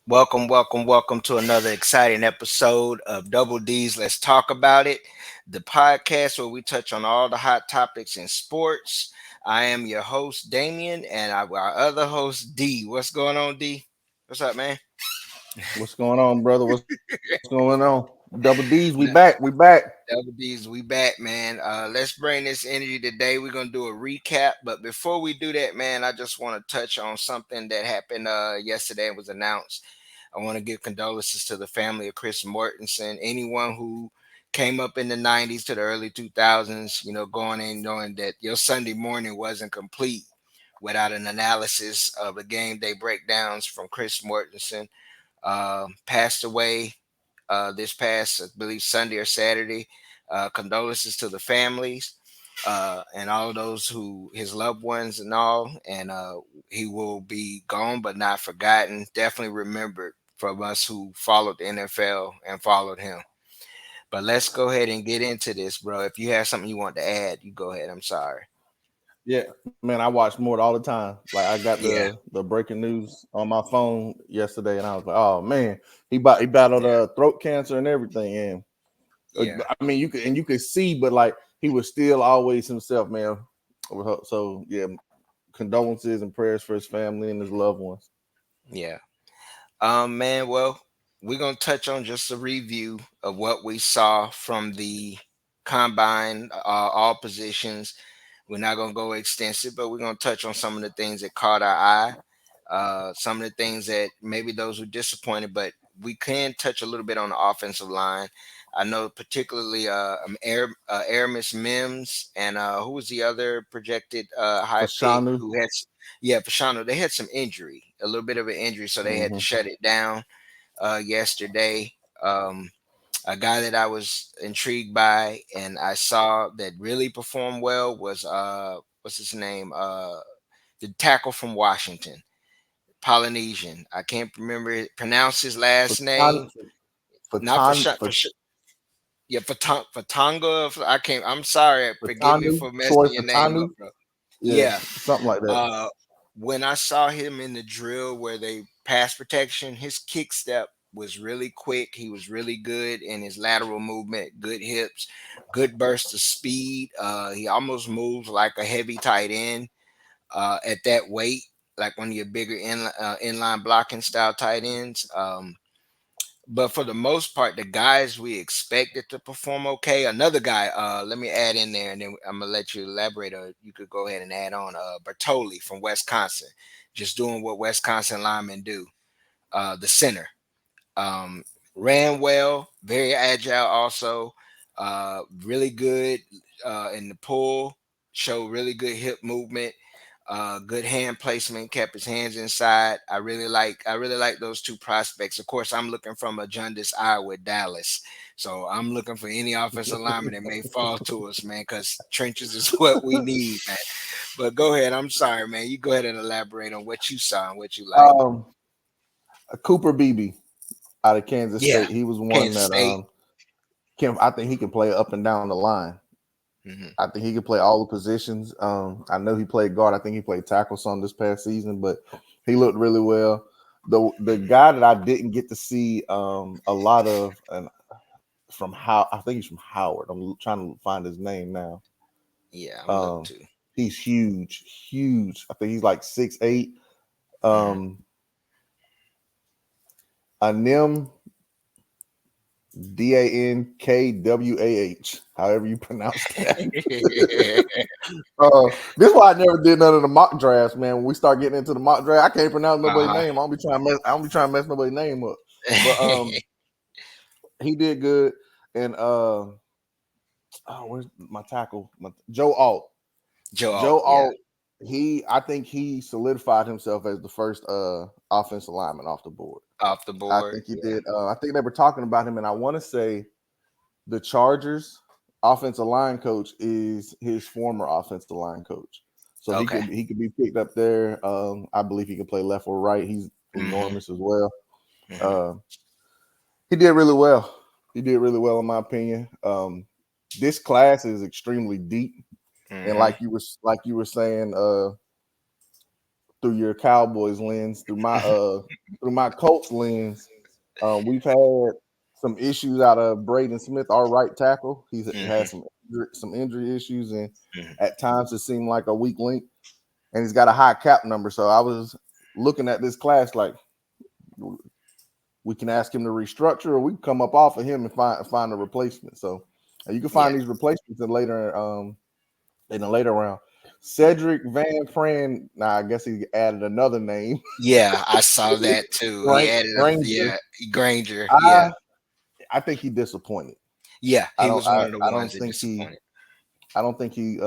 Welcome to another exciting episode of Double D's Let's Talk About It, the podcast where we touch on all the hot topics in sports. I am your host, Damien, and our other host, D. What's going on, D? What's up, man? What's going on, brother? What's going on? Double D's, we back. We back. Double D's, we back, man. Let's bring this energy today. We're gonna do a recap, but before we do that, man, I just want to touch on something that happened yesterday. It was announced. I want to give condolences to the family of Chris Mortensen. Anyone who came up in the '90s to the early 2000s, going in knowing that your Sunday morning wasn't complete without an analysis of the game day breakdowns from Chris Mortensen. Passed away this past, I believe, Sunday or Saturday. Condolences to the families and all those who his loved ones and all. And he will be gone but not forgotten. Definitely remembered from us who followed the NFL and followed him. But let's go ahead and get into this, bro. If you have something you want to add, you go ahead. I'm sorry. Yeah, man, I watch more all the time. Like I got Yeah, the breaking news on my phone yesterday, and I was like, oh man, he battled yeah, throat cancer and everything. And yeah, I mean, you could see, but like he was still always himself, man. So yeah, condolences and prayers for his family and his loved ones. yeah. Man, well, we're gonna touch on just a review of what we saw from the combine, all positions. We're not gonna go extensive, but we're gonna touch on some of the things that caught our eye, some of the things that maybe those were disappointed, but we can touch a little bit on the offensive line. I know particularly Aramis Mims and who was the other projected high For pick Shanu. who had yeah, Fashano. They had some injury, a little bit of an injury, so they had to Mm-hmm. shut it down yesterday. Um, a guy that I was intrigued by and I saw that really performed well was what's his name? The tackle from Washington, Polynesian. I can't pronounce his last name. Not for Fatan, for yeah, Fatonga. I can't. I'm sorry. Forgive me Fatanu, for Troy messing your name up, Fatanu. bro. Yeah, Yeah. something like that. Uh, when I saw him in the drill where they pass protection, his kick step was really quick. He was really good in his lateral movement, good hips, good burst of speed. He almost moves like a heavy tight end at that weight, like one of your bigger inline blocking style tight ends. But for the most part, the guys we expected to perform okay. Another guy, let me add in there, and then I'm gonna let you elaborate, or you could go ahead and add on. Bertoli from Wisconsin, just doing what Wisconsin linemen do. The center um, ran well, very agile, also really good in the pull. Showed really good hip movement, good hand placement, kept his hands inside. I really like those two prospects. Of course, I'm looking from a jaundiced eye with Dallas. So I'm looking for any offensive lineman that may fall to us, man, because trenches is what we need, man. But go ahead. I'm sorry, man. You go ahead and elaborate on what you saw and what you like. Um, Cooper Beebe out of Kansas Yeah. State. He was one Kansas that State. I think he can play up and down the line. Hmm. I think he could play all the positions. I know he played guard. I think he played tackle some this past season, but he looked really well. The Hmm. guy that I didn't get to see a lot of, and from how I think he's from Howard. I'm trying to find his name now. Yeah, I'm look Um, too. he's huge, huge. I think he's like 6'8". Hmm. Um, Anim Dankwah, however you pronounce that. This is why I never did none of the mock drafts, man. When we start getting into the mock draft, I can't pronounce nobody's Uh-huh. name. I don't be trying to mess nobody's name up. But he did good. And where's my tackle? Joe Alt. Joe Alt, Joe yeah, Alt, I think he solidified himself as the first offensive lineman off the board. off the I board. think he Yeah. did. I think they were talking about him, and I want to say the Chargers offensive line coach is his former offensive line coach. So Okay. he could be picked up there. I believe he can play left or right. He's Hmm. enormous as well. Hmm. Uh, he did really well. He did really well in my opinion. This class is extremely deep, and Hmm. like you were saying, through your Cowboys lens, through my Colts lens. We've had some issues out of Braden Smith, our right tackle. He's had Hmm. some injury issues, and Hmm. at times it seemed like a weak link. And he's got a high cap number, so I was looking at this class like we can ask him to restructure, or we can come up off of him and find a replacement. So you can Yeah, find these replacements in the later round. Cedric Van Pran. Now I guess he added another name, yeah, I saw that too. He added a Granger. yeah, Granger. Yeah, I I think he disappointed. yeah, I he don't was one of the I don't ones that think he disappointed. I don't think he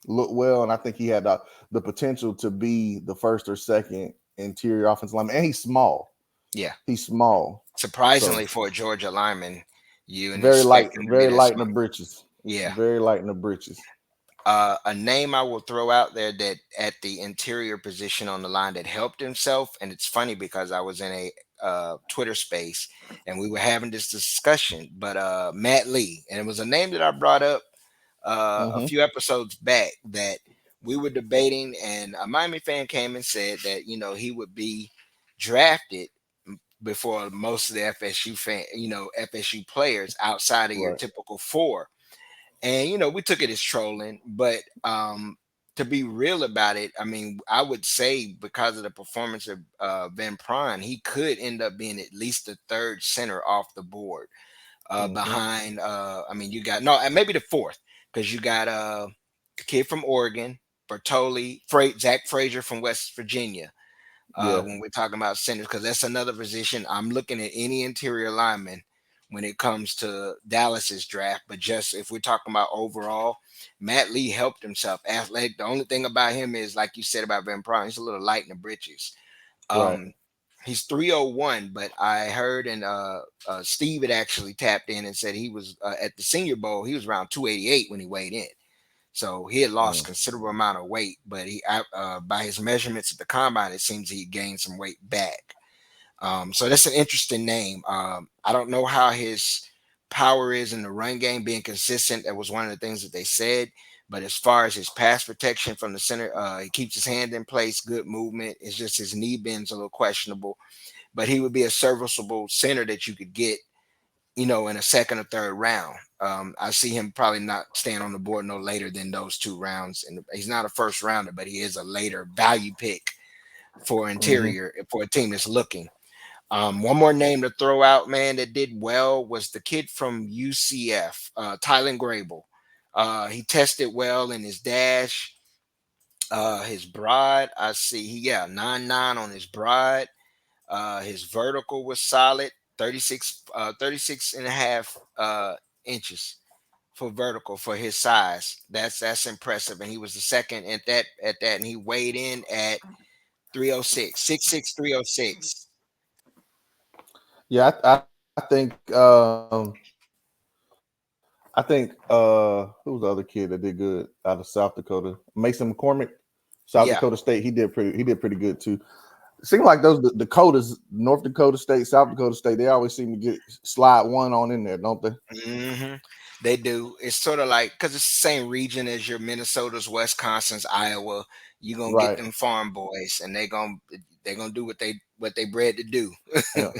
looked well, and I think he had the potential to be the first or second interior offensive lineman. And he's small. Yeah, He's small, surprisingly so for a Georgia lineman, you and expect him to be very that light in small. the britches. Yeah. Very light in the britches. A name I will throw out there that at the interior position on the line that helped himself, and it's funny because I was in a Twitter space and we were having this discussion, but Matt Lee, and it was a name that I brought up a Mm-hmm. few episodes back that we were debating, and a Miami fan came and said that he would be drafted before most of the FSU players outside of your Right. typical four, and we took it as trolling, but to be real about it, I mean, I would say because of the performance of Van Pran, he could end up being at least the third center off the board, Mm-hmm. behind I mean, you got no, and maybe the fourth, because you got a kid from Oregon, Bertoli, Zach Frazier from West Virginia, Yeah. when we're talking about centers, because that's another position. I'm looking at any interior lineman when it comes to Dallas's draft, but just if we're talking about overall, Matt Lee helped himself. Athletic. The only thing about him is, like you said about Van Pran, he's a little light in the britches. Right. Um, he's 301, but I heard, and Steve had actually tapped in and said he was at the Senior Bowl. He was around 288 when he weighed in. So he had lost Mm. considerable amount of weight, but by his measurements at the combine, it seems he gained some weight back. So that's an interesting name. I don't know how his power is in the run game, being consistent. That was one of the things that they said. But as far as his pass protection from the center, he keeps his hand in place, good movement. It's just his knee bends a little questionable. But he would be a serviceable center that you could get, in a second or third round. I see him probably not staying on the board no later than those two rounds. And he's not a first rounder, but he is a later value pick for Mm-hmm. interior for a team that's looking. One more name to throw out, man, that did well was the kid from UCF, Tylen Grable. He tested well in his dash, his broad. I see 9.9 on his broad. His vertical was solid, 36 and a half inches for vertical for his size. That's impressive. And he was the second at that, and he weighed in at 306, 6'6", 306. Yeah, I think who was the other kid that did good out of South Dakota? Mason McCormick, South Yeah. Dakota State. He did pretty good too. It seems like those Dakotas, North Dakota State, South Dakota State, they always seem to get slide one on in there, don't they? Hmm. They do. It's sort of like, because it's the same region as your Minnesota's, Wisconsin's, Iowa. You're gonna get Right. them farm boys, and they're gonna do what they bred to do. Yeah.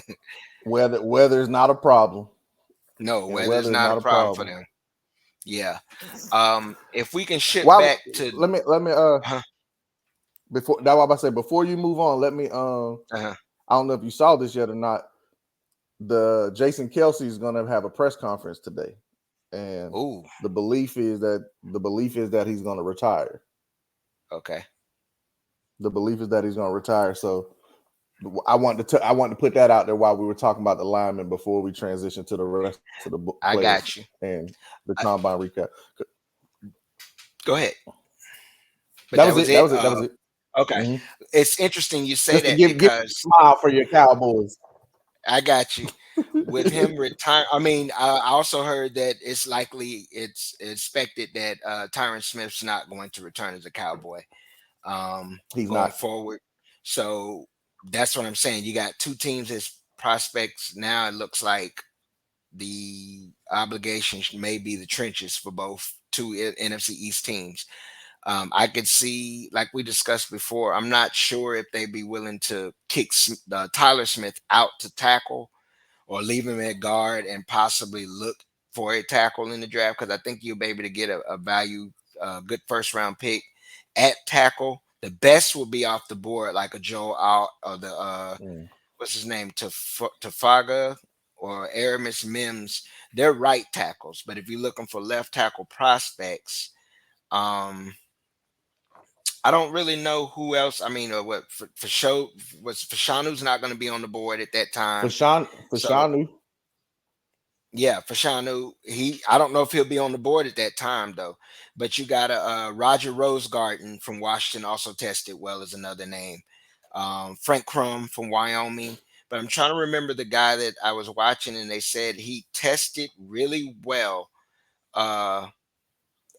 Weather is not a problem. No, Yeah, weather is weather is not a not a problem for problem. them. Yeah. If we can ship Why? back to, Let me uh, before that. What I'm about to say before you move on. Let me uh, I don't know if you saw this yet or not. The Jason Kelsey is going to have a press conference today, and ooh, the belief is that he's going to retire. okay, The belief is that he's going to retire. So I wanted to put that out there while we were talking about the linemen before we transition to the rest of the I players got you. and the I, combine recap. go ahead. But That that was was it. That it. was it. That was it. Okay. Hmm. It's interesting you say Just to that give because a smile for your Cowboys. I got you. With him retire, I mean, I also heard that it's expected that Tyron Smith's not going to return as a Cowboy He's going not. forward. So that's what I'm saying. You got two teams as prospects now. It looks like the obligations may be the trenches for both two NFC East teams. I could see, like we discussed before, I'm not sure if they'd be willing to kick Tyler Smith out to tackle or leave him at guard and possibly look for a tackle in the draft, because I think you'll be able to get a value, good first round pick at tackle. The best will be off the board, like a Joe Out or the Mm. what's his name, Tafaga or Aramis Mims. They're right tackles, but if you're looking for left tackle prospects, um, I don't really know who else. I mean, what for show was Fashanu's not going to be on the board at that time. For So Shanu, yeah, Fashanu, I don't know if he'll be on the board at that time though. But you got a Roger Rosegarten from Washington also tested well as another name. Frank Crum from Wyoming. But I'm trying to remember the guy that I was watching and they said he tested really well. Uh,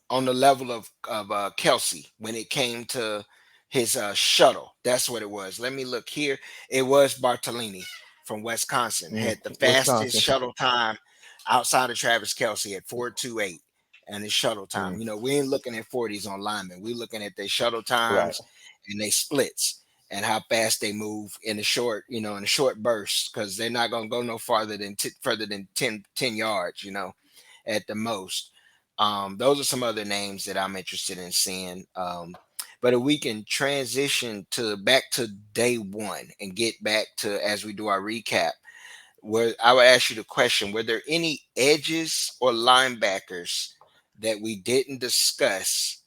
on the level of Kelsey when it came to his shuttle. That's what it was. Let me look here. It was Bartolini from Wisconsin had the fastest Wisconsin. shuttle time outside of Travis Kelsey at 4.28, and his shuttle time. Mm. We ain't looking at 40s on linemen. We looking at their shuttle Right. times and they splits and how fast they move in the short, in the short bursts, because they're not going to go no farther than further than 10 yards, at the most. Those are some other names that I'm interested in seeing. But if we can transition to back to day one and get back to as we do our recap, where I would ask you the question: were there any edges or linebackers that we didn't discuss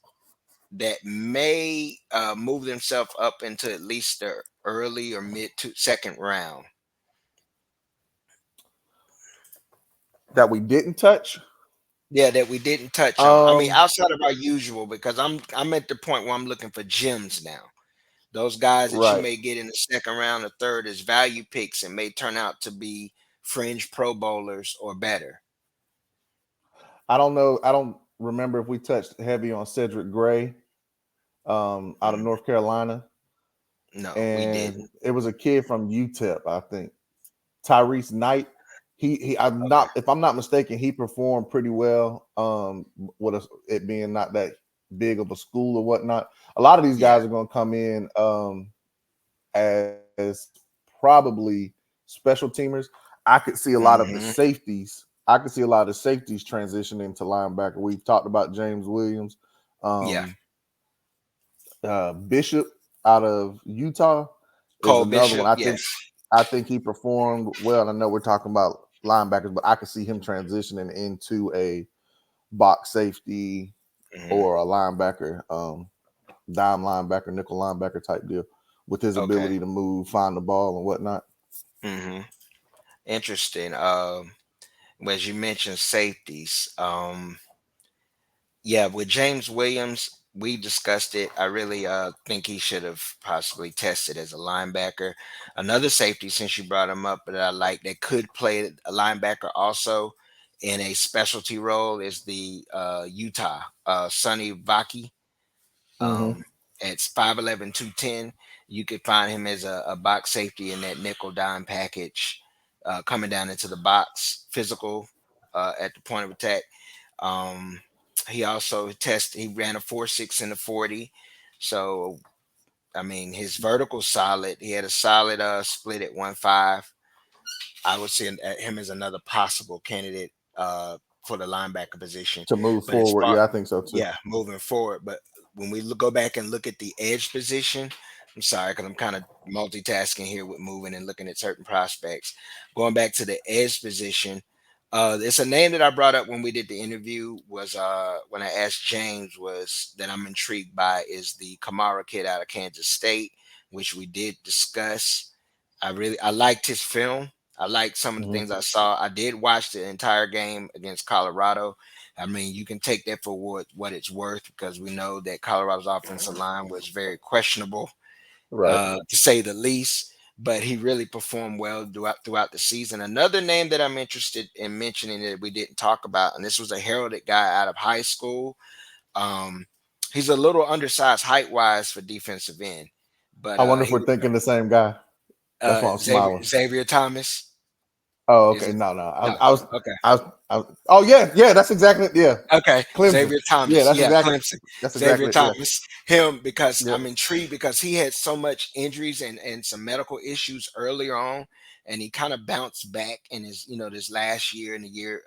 that may move themselves up into at least the early or mid to second round? That we didn't touch. Yeah, that we didn't touch on. I mean, Um, outside of our usual, because I'm at the point where I'm looking for gems now. Those guys that you right. may get in the second round or third as value picks and may turn out to be fringe Pro Bowlers or better. I don't know. I don't remember if we touched heavy on Cedric Gray, out of Mm, North Carolina, no, we and didn't. it was a kid from UTEP, I think. Tyrese Knight. He. I'm Okay. not. If I'm not mistaken, he performed pretty well. It being not that big of a school or whatnot. A lot of these Yeah. guys are going to come in as probably special teamers. I could see a lot of the Hmm. safeties. I could see a lot of the safeties transitioning to linebacker. We've talked about James Williams, Yeah. um, Bishop out of Utah is Cole another one. Bishop. I think Yes. I think he performed well. I know we're talking about linebackers, but I could see him transitioning into a box safety Hmm. or a linebacker, dime linebacker, nickel linebacker type deal with his Okay. ability to move, find the ball, and whatnot. Hmm. Interesting. As you mentioned, safeties. Yeah, with James Williams, we discussed it. I really think he should have possibly tested as a linebacker. Another safety, since you brought him up, that I like that could play a linebacker also in a specialty role is the Utah Sonny Vaki. Mm-hmm. Um, at 5'11", 210. You could find him as a box safety in that nickel dime package, coming down into the box, physical at the point of attack. um, he also tested. He ran a 4.6 in the 40. So I mean, his vertical solid. He had a solid split at 1.5. I would see him as another possible candidate for the linebacker position. To move But as forward, far, yeah, I think so too. yeah, moving forward. But when we go back and look at the edge position, I'm sorry because I'm kind of multitasking here with moving and looking at certain prospects. Going back to the edge position, it's a name that I brought up when we did the interview. Was when I asked James, was that I'm intrigued by is the Kamara kid out of Kansas State, which we did discuss. I liked his film. I liked some of the Mm-hmm. things I saw. I did watch the entire game against Colorado. I mean, you can take that for what it's worth because we know that Colorado's offensive line was very questionable, Right. to say the least. But he really performed well throughout the season. Another name that I'm interested in mentioning that we didn't talk about, and this was a heralded guy out of high school. Um, he's a little undersized height wise for defensive end, but I wonder if he we're thinking the same guy. That's why I'm Xavier, smiling. Xavier Thomas. Oh, Is okay. it? No, no. No. Okay. Oh, yeah, yeah. That's exactly. Yeah, Okay, Clemson. Xavier Yeah, Thomas. that's Yeah, exactly. Clemson. That's Xavier exactly. Yeah, Thomas. Him because yeah. I'm intrigued because he had so much injuries and some medical issues earlier on, and he kind of bounced back in his this last year and the year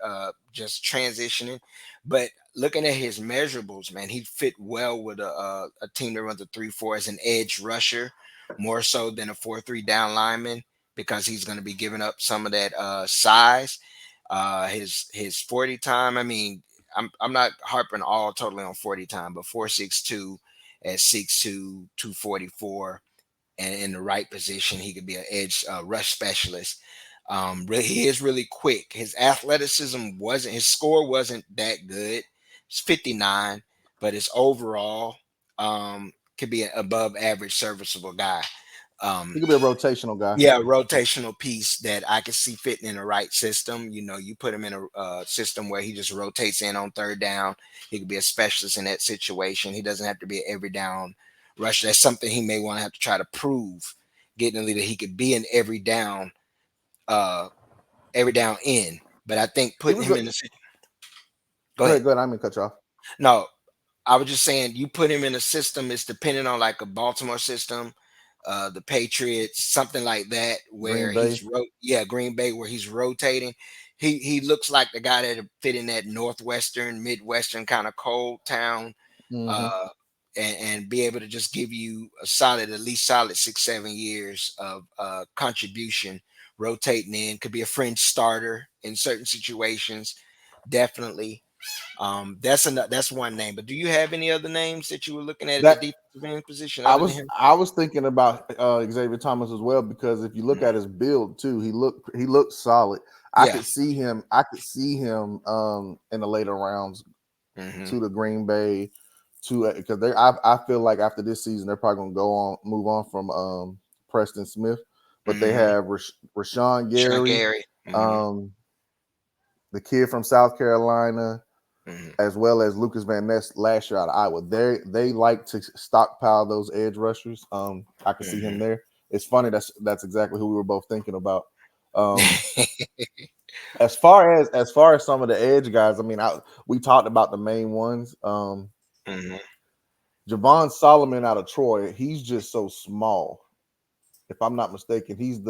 just transitioning. But looking at his measurables, man, he fit well with a team that runs a 3-4 as an edge rusher, more so than a 4-3 down lineman because he's going to be giving up some of that size. His 40 time. I mean, I'm not harping all totally on 40 time, but 4.62 at 6'2", 244, and in the right position, he could be an edge rush specialist. Really, he is really quick. His athleticism wasn't his score wasn't that good. It's 59, but his overall could be an above average serviceable guy. He Um, could be a rotational guy. yeah, rotational piece that I can see fitting in the right system. You put him in a system where he just rotates in on third down. He could be a specialist in that situation. He doesn't have to be an every down rusher. That's something he may want to have to try to prove, getting a leader. He could be an uh, every down in. But I think He putting was him a. in the go Go ahead. ahead. Go ahead. I'm gonna cut you off. No, I was just saying you put him in a system. It's depending on like a Baltimore system, the Patriots, something like that, where Green Bay. yeah, Green Bay, where he's rotating. He looks like the guy that fit in that northwestern, midwestern kind of cold town, Mm-hmm. uh, and be able to just give you a solid, at least solid 6-7 years of contribution. Rotating in could be a fringe starter in certain situations, definitely. That's one name. But do you have any other names that you were looking at the That defensive end position I other than was him? I was thinking about Xavier Thomas as well because if you look Mhm. at his build too, he looked solid. Yeah. I could see him in the later rounds Hmm. to the Green Bay to because I feel like after this season they're probably gonna go on move on from Preston Smith, but they Hmm. have Rashawn Sean Gary, Gary. Hmm. um, the kid from South Carolina, Hmm. as well as Lucas Van Ness last year out of Iowa. They like to stockpile those edge rushers. I can see him Hmm. there. It's funny that's exactly who we were both thinking about. Um, as far as some of the edge guys, I mean, we talked about the main ones. Hmm. Javon Solomon out of Troy, he's just so small. If I'm not mistaken, he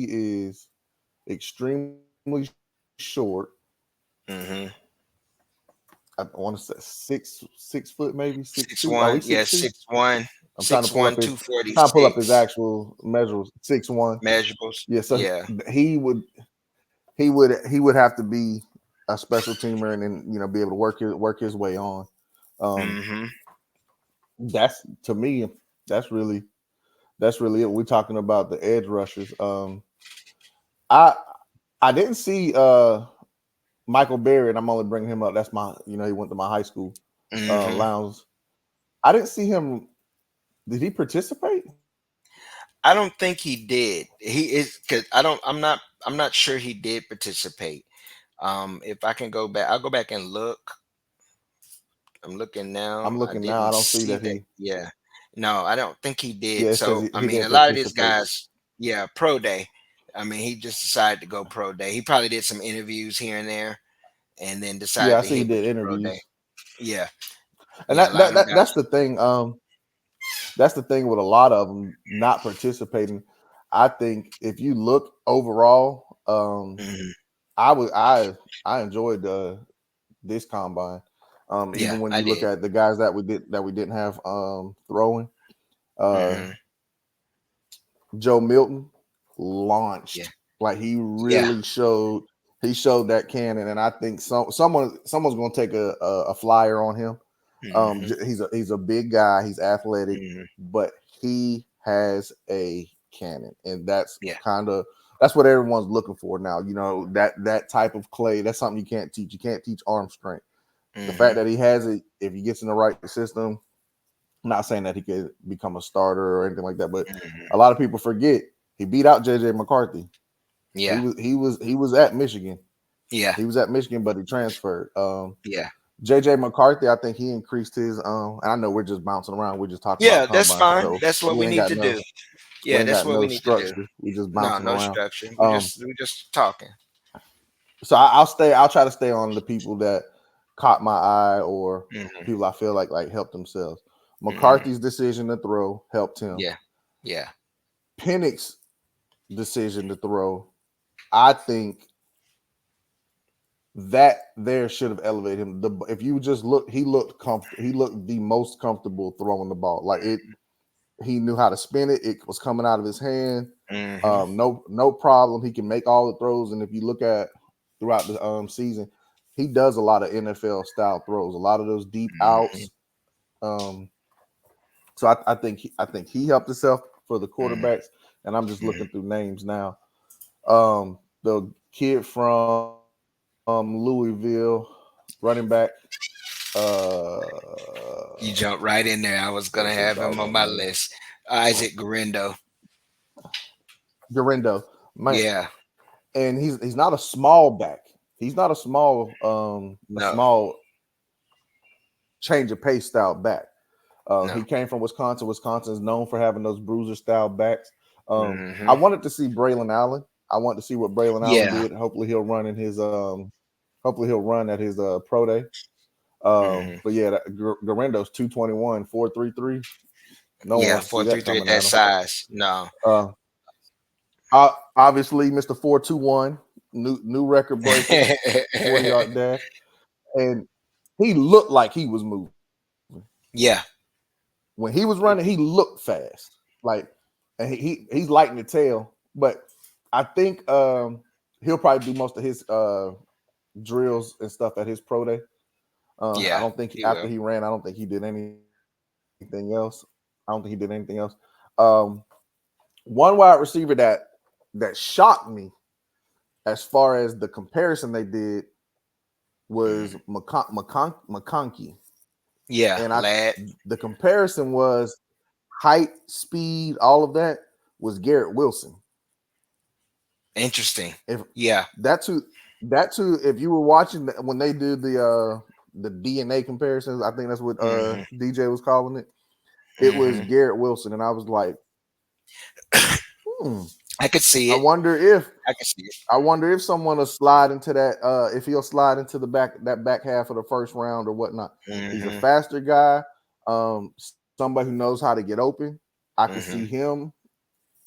is extremely short. Hmm. I want to say six foot, maybe 6'2". Oh, Six he's one. 6'2". Yeah, 6'1", I'm trying to six pull up one, his two forty trying to pull up his six actual measures. 6'1". measurables. Yeah, so Yeah. he would have to be a special teamer and then be able to work his way on. Um, Hmm. that's to me, that's really that's really it. We're talking about the edge rushers. I I didn't see Michael Berry, and I'm only bringing him up. That's he went to my high school Hmm. lounge. I didn't see him. Did he participate? I don't think he did. He is because I'm not sure he did participate. If I can go back, I'll go back and look. I'm looking now. I'm I looking now. I didn't don't see see that that. he. Yeah. No, I don't think he Yeah, did. it says So, he I mean, a didn't lot of these participate. guys, yeah, pro day. I mean, he just decided to go pro day. He probably did some interviews here and there and then Yeah, decided I to see he hit with did the pro day. interviews, Yeah. and Yeah. A lot of them that's guys. the thing. That's the thing with a lot of them not participating. I think if you look overall, Mhm. I would I enjoyed this combine. Yeah, Even when I you look did. at the guys that we didn't have throwing, uh, Hmm. Joe Milton Yeah. launched like Yeah. he showed that cannon, and I think someone's going to take a flyer on him. Hmm. He's a big guy, he's athletic, Hmm. but he has a cannon, and Yeah. that's what everyone's looking for now. That type of clay, that's something you can't teach. You can't teach arm strength. The fact Hmm. that he has it, if he gets in the right system, I'm not saying that he could become a starter or anything like that, but Hmm. a lot of people forget he beat out JJ McCarthy. He Yeah. was he was he was at Michigan. Yeah. He was at Michigan, but he transferred. Yeah. JJ McCarthy, I think he increased his and I know we're just bouncing around. We're just talking about Yeah. That's combine, fine. so That's what we we ain't need got to no do. we Yeah. ain't That's got what we no need to do. structure. We just No, bouncing no around. structure. Um We just talking. So I'll stay. I'll try to stay on the people that caught my eye or Hmm. people I feel like helped themselves. Hmm. McCarthy's decision to throw helped him. Yeah. Yeah. Penix's decision to throw, I think that there should have elevated him. If you just look, he looked comfortable. He looked the most comfortable throwing the ball. Like it, he knew how to spin it. It was coming out of his hand. Hmm. No problem. He can make all the throws. And if you look at throughout the season, he does a lot of NFL style throws. A lot of those deep Hmm. outs. Um, so I think he helped himself for the Hmm. quarterbacks. And I'm just Hmm. looking through names now. The kid from Louisville, running back. You What's jump his right in there. I doggone was name? gonna have him on my list. Isaac Garendo. Garindo, man, Yeah. and he's not a small back. He's not a No. small change of pace style back. No. He came from Wisconsin. Wisconsin is known for having those bruiser style backs. I Hmm. wanted to see Braylon Allen. I wanted to see what Braylon Allen Yeah. did. Hopefully he'll run at his pro day. Hmm. But yeah, Garendo's 221, 4.33. No one Yeah. wants to see Four three that three at coming that at him. size. No. Uh, Obviously, Mr. 421, new record breaker, 40-yard dash. And he looked like he was moving. Yeah. When he was running, he looked fast. Like, and he's light in the tail. But I think he'll probably do most of his drills and stuff at his pro day. I Yeah. don't think He after will. he ran, I don't think he did anything else. I don't think he did anything else. Um, One wide receiver that shocked me as far as the comparison they did was Hmm. McConkey, Yeah. and I Lad. the comparison was height, speed, all of that was Garrett Wilson. Interesting. If Yeah. that's who if you were watching when they did the DNA comparisons, I think that's what Hmm. DJ was calling it. It was Hmm. Garrett Wilson, and I was like, hmm. I could see I it. wonder if I could see it. someone will slide into that if he'll slide into the back half of the first round or whatnot. He's a Hmm. faster guy, somebody who knows how to get open. I could see Hmm. him,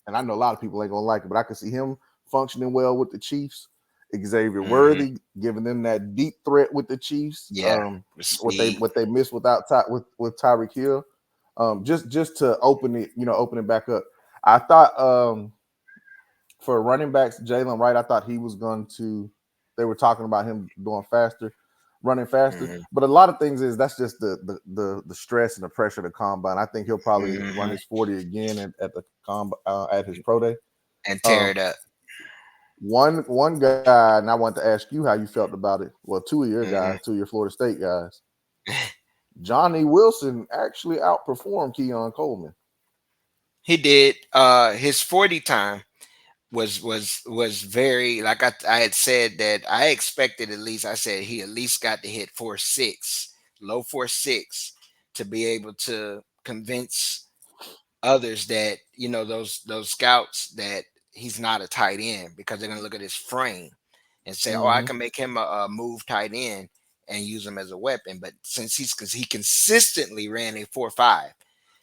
and I know a lot of people ain't gonna like it, but I could see him functioning well with the Chiefs. Xavier Hmm. Worthy giving them that deep threat with the Chiefs. Yeah. With speed. What they missed without with Tyreek Hill. Just to open it back up. I thought for running backs, Jalen Wright, I thought he was going to. They were talking about him doing faster, running faster. Hmm. But a lot of things is that's just the stress and the pressure of the combine. I think he'll probably run Hmm. his 40 again at the at his pro day. And tear Um, it up. one guy, and I want to ask you how you felt about it. Well, Hmm. two of your Florida State guys. Johnny Wilson actually outperformed Keon Coleman. He did. His 40 time was very, like I had said that I expected, at least I said he at least got to hit 4.6, low 4.6, to be able to convince others that, those scouts, that he's not a tight end, because they're gonna look at his frame and say, oh, I Mm-hmm. can make him a move tight end and use him as a weapon. But since he consistently ran a 4.5,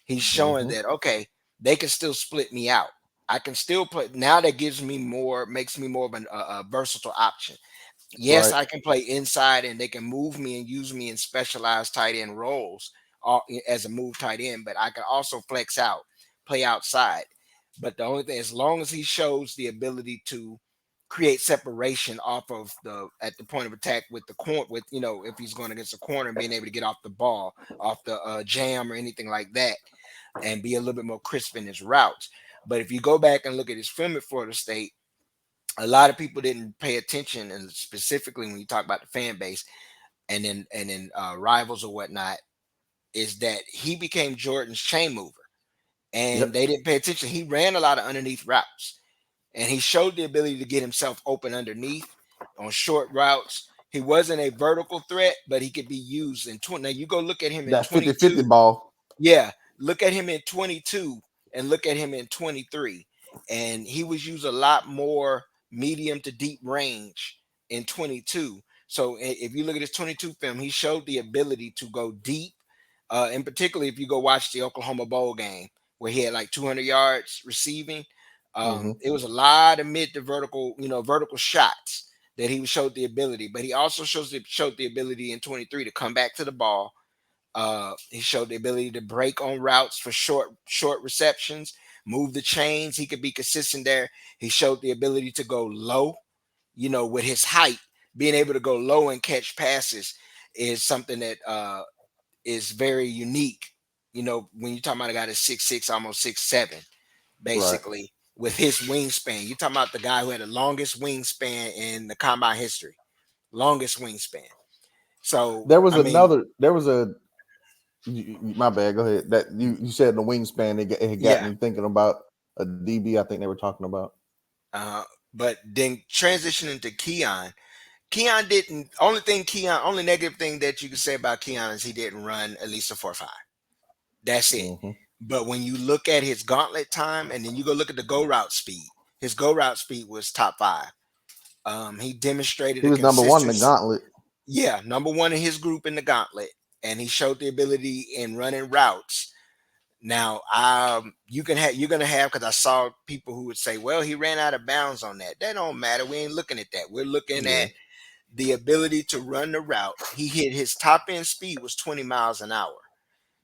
he's showing Mm-hmm. that, okay, they can still split me out. I can still play now. That gives me more, makes me more of a versatile option. Yes, Right. I can play inside, and they can move me and use me in specialized tight end roles, as a move tight end, but I can also flex out, play outside. But the only thing, as long as he shows the ability to create separation off of the at the point of attack with the corner, with, if he's going against a corner and being able to get off the ball, off the jam or anything like that, and be a little bit more crisp in his routes. But if you go back and look at his film at Florida State, a lot of people didn't pay attention, and specifically when you talk about the fan base and then rivals or whatnot, is that he became Jordan's chain mover, and Yep. they didn't pay attention. He ran a lot of underneath routes, and he showed the ability to get himself open underneath on short routes. He wasn't a vertical threat, but he could be used in 20. Now you go look at him in That 50-50 22. ball. Yeah, look at him in 22 and look at him in 23. And he was used a lot more medium to deep range in 22. So if you look at his 22 film, he showed the ability to go deep. And particularly if you go watch the Oklahoma Bowl game where he had like 200 yards receiving, Hmm. it was a lot of mid to vertical, vertical shots that he showed the ability. But he also showed the ability in 23 to come back to the ball. He showed the ability to break on routes for short receptions, move the chains. He could be consistent there. He showed the ability to go low, with his height, being able to go low and catch passes is something that is very unique. When you're talking about a guy that's 6'6", almost 6'7", Right. basically, with his wingspan. You're talking about the guy who had the longest wingspan in the combine history, longest wingspan. So, There was I mean, another. There was a. My bad. Go ahead. That you said the wingspan. It had got yeah. me thinking about a DB. I think they were talking about. Uh, but then transitioning to Keon didn't. Only negative thing that you can say about Keon is he didn't run at least a 4.5. That's it. Hmm. But when you look at his gauntlet time and then you go look at the go route speed, his go route speed was top five. He demonstrated He a was number one in the consistency. gauntlet. Yeah, number one in his group in the gauntlet, and he showed the ability in running routes. Now, you're gonna have because I saw people who would say, "Well, he ran out of bounds on that." That don't matter. We ain't looking at that. We're looking Yeah. at the ability to run the route. He hit his top end speed was 20 miles an hour.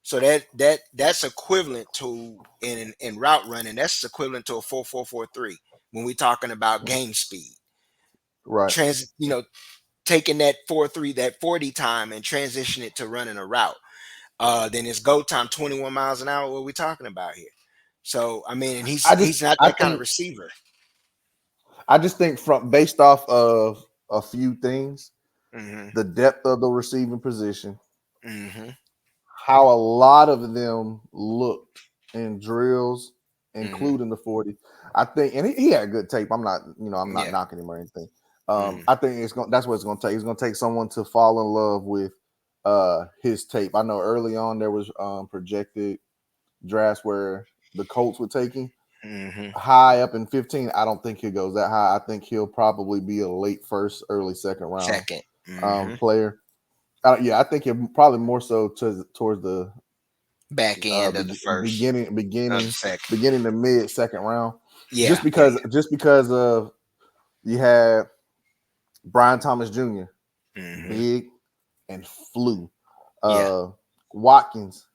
So that's equivalent to in route running. That's equivalent to a 4.443 when we're talking about game speed. Right. Trans, taking that 4.3, that 40 time and transition it to running a route. Then his go time 21 miles an hour. What are we talking about here? So I mean, and I just. he's not I that kind of think. receiver. I just think from based off of a few things, Hmm. the depth of the receiving position, Hmm. how a lot of them looked in drills, Hmm. including the 40. I think, and he had good tape. I'm not Yeah. knocking him or anything. Hmm. I think that's what it's gonna take. It's gonna take someone to fall in love with his tape. I know early on there was projected drafts where the Colts would take him Hmm. high up in 15. I don't think he goes that high. I think he'll probably be a late first, early second round Second. Hmm. player. Yeah, I think it probably more so towards the Back end of the first beginning of the beginning second. beginning to mid second round, Yeah. Yeah. Yeah. just because of you had Brian Thomas Jr. Hmm. big and flew, Yeah. uh, Watkins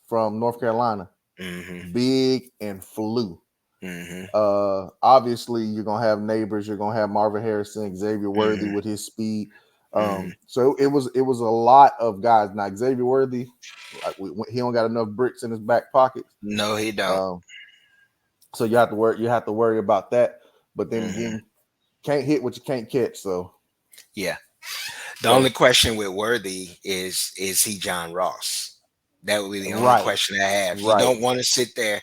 from North Carolina Hmm. big and flew. Hmm. Obviously you're gonna have neighbors. You're gonna have Marvin Harrison, Xavier Worthy Hmm. with his speed. Hmm. So it was a lot of guys. Now Xavier Worthy, like he don't got enough bricks in his back pockets. No, he don't. Um, so you have to worry about that. But then Hmm. again, can't hit what you can't catch. Yeah. The only So question with Worthy is he John Ross? That would be the only right, question I have. He right. don't want to sit there.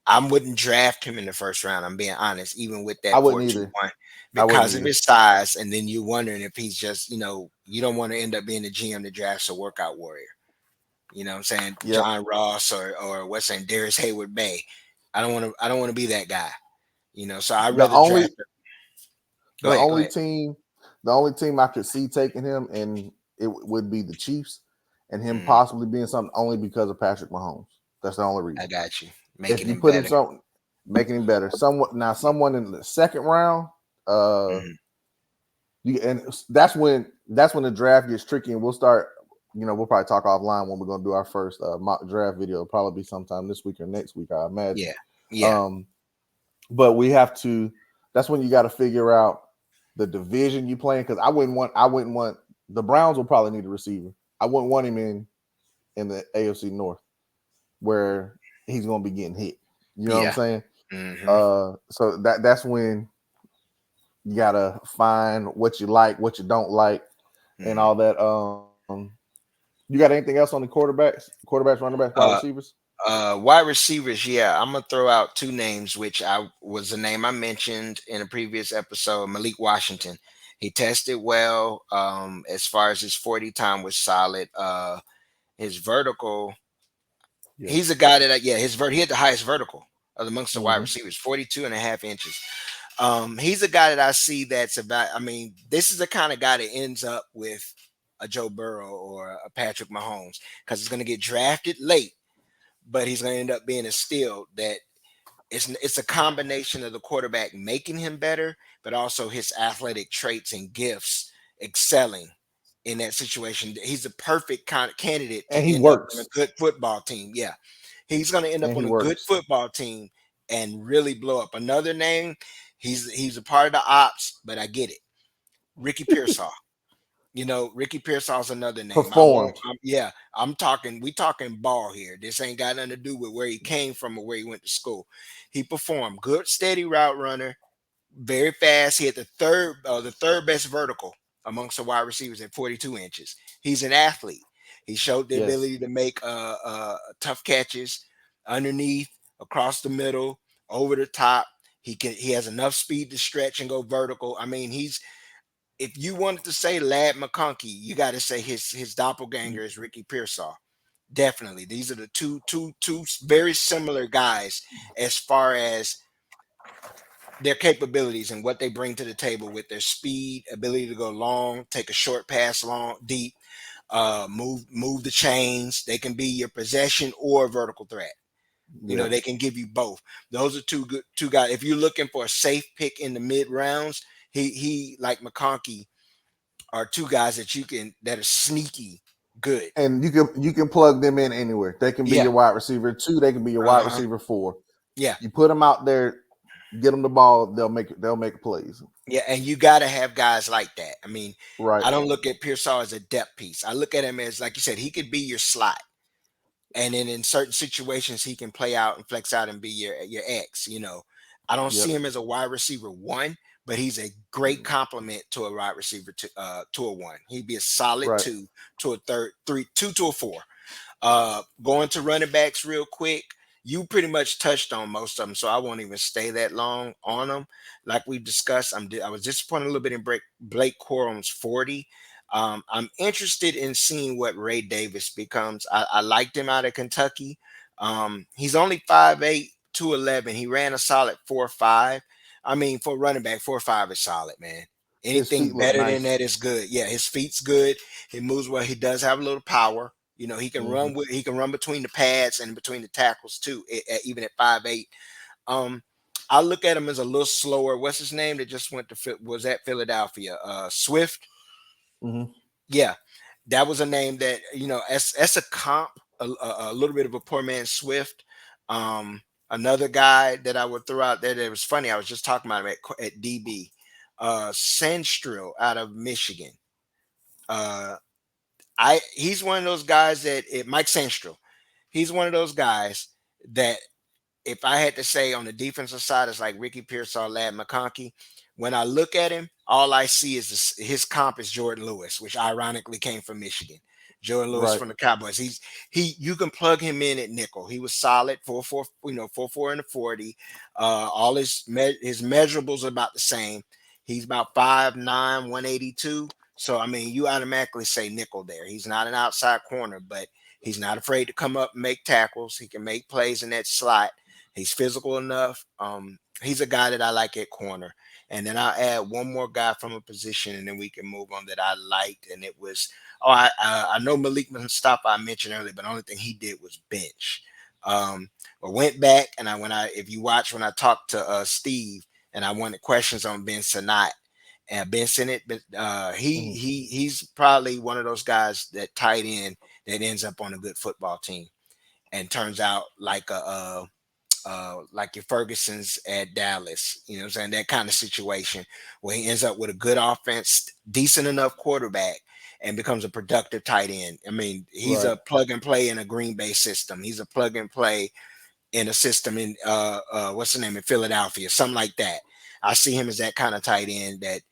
I wouldn't draft him in the first round. I'm being honest, even with I that wouldn't 4.21, either. I wouldn't because of either. his size. And then you're wondering if he's just, you don't want to end up being the GM that drafts a workout warrior. You know what I'm saying? Yep. John Ross or what's saying Darius Hayward Bay. I don't want to be that guy. So I'd The rather only draft him. Go the ahead, go only ahead. team the only team I could see taking him and would be the Chiefs and him Mm, possibly being something only because of Patrick Mahomes. That's the only I reason. got you. If Making you him put him better. something, making him better. Someone in the second round, uh, Hmm. and that's when the draft gets tricky, and we'll start. We'll probably talk offline when we're gonna do our first mock draft video. It'll probably be sometime this week or next week, I imagine. Yeah, yeah, Um, but we have to. That's when you got to figure out the division you playing because I wouldn't want the Browns will probably need a receiver. I wouldn't want him in the AFC North where he's gonna be getting hit. You know what I'm yeah. saying? Hmm. So that's when you gotta find what you like, what you don't like, and Hmm. all that. You got anything else on the quarterbacks, running backs, wide Uh, receivers? Wide receivers, yeah. I'm gonna throw out two names, which I was a name I mentioned in a previous episode. Malik Washington. He tested well. As far as his 40 time was solid. His vertical. Yeah. He's a guy that, yeah, he had the highest vertical of amongst the wide Hmm. receivers, 42 and a half inches. He's a guy that I see that's about. I mean, this is the kind of guy that ends up with a Joe Burrow or a Patrick Mahomes because he's going to get drafted late, but he's going to end up being a steal. That it's a combination of the quarterback making him better, but also his athletic traits and gifts excelling in that situation. He's a perfect kind of candidate to And he end up on a works. good football team. Yeah, he's going to end up And he on a good works. football team and really blow up. Another name, he's a part of the ops, but I get it. Ricky Pearsall. You know, Ricky Pearsall's another name. Performed. Yeah, I'm talking. We talking ball here. This ain't got nothing to do with where he came from or where he went to school. He performed good, steady route runner, very fast. He had the third best vertical amongst the wide receivers at 42 inches. He's an athlete. He showed the Yes. ability to make tough catches underneath, across the middle, over the top. He has enough speed to stretch and go vertical. I mean, he's if you wanted to say Lad McConkey, you got to say his doppelganger is Ricky Pearsall. Definitely, these are the two very similar guys as far as their capabilities and what they bring to the table with their speed, ability to go long, take a short pass long, deep, move the chains. They can be your possession or vertical threat. You know, Yeah. they can give you both. Those are two guys. If you're looking for a safe pick in the mid rounds, he like McConkey are two guys that are sneaky good. And you can plug them in anywhere. They can be Yeah. your wide receiver two. They can be your wide Uh-huh. receiver four. Yeah. You put them out there, get them the ball. They'll make plays. Yeah. And you gotta have guys like that. I mean, Right. I don't look at Pearsall as a depth piece. I look at him as, like you said, he could be your slot. And then in certain situations he can play out and flex out and be your X, you know. I don't Yep. see him as a wide receiver one, but he's a great complement to a wide receiver to a one. He'd be a solid Right. two to a third, three, two to a four. Going to running backs real quick. You pretty much touched on most of them, so I won't even stay that long on them. Like we discussed, I was disappointed a little bit in Blake Corum's 40. I'm interested in seeing what Ray Davis becomes. I liked him out of Kentucky. He's only 5'8", 211. He ran a solid 4.5. I mean, for running back, 4.5 is solid, man. His feet Anything look better than nice. that is good. Yeah, his feet's good. He moves well. He does have a little power. You know, Hmm. he can run between the pads and between the tackles too, even at 5'8". Um, I look at him as a little slower. What's his name that just went to was at Philadelphia? Swift. Hmm. Yeah, that was a name that, you know, as a comp, a little bit of a poor man Swift. Another guy that I would throw out there that was funny. I was just talking about him at DB. Sandstrill out of Michigan. Uh, he's one of those guys Mike Sandstrom. He's one of those guys that if I had to say on the defensive side, it's like Ricky Pearsall, Lad McConkey. When I look at him, all I see is his comp is Jordan Lewis, which ironically came from Michigan. Jordan Lewis Right. from the Cowboys. You can plug him in at nickel. He was solid 4-4, 4-4 in the 40. All his measurables are about the same. He's about 5'9", 182. So I mean, you automatically say nickel there. He's not an outside corner, but he's not afraid to come up and make tackles. He can make plays in that slot. He's physical enough. He's a guy that I like at corner. And then I'll add one more guy from a position, and then we can move on that I liked. And it was, I know Malik Mustafa I mentioned earlier, but the only thing he did was bench. I went back and if you watch when I talked to Steve and I wanted questions on Ben Sinnott and Ben Sinnott, but Hmm. he's probably one of those guys that tight end that ends up on a good football team and turns out like your Ferguson's at Dallas, you know what I'm saying? That kind of situation where he ends up with a good offense, decent enough quarterback, and becomes a productive tight end. I mean, he's Right. a plug and play in a Green Bay system. He's a plug and play in a system in what's the name in Philadelphia, something like that. I see him as that kind of tight end that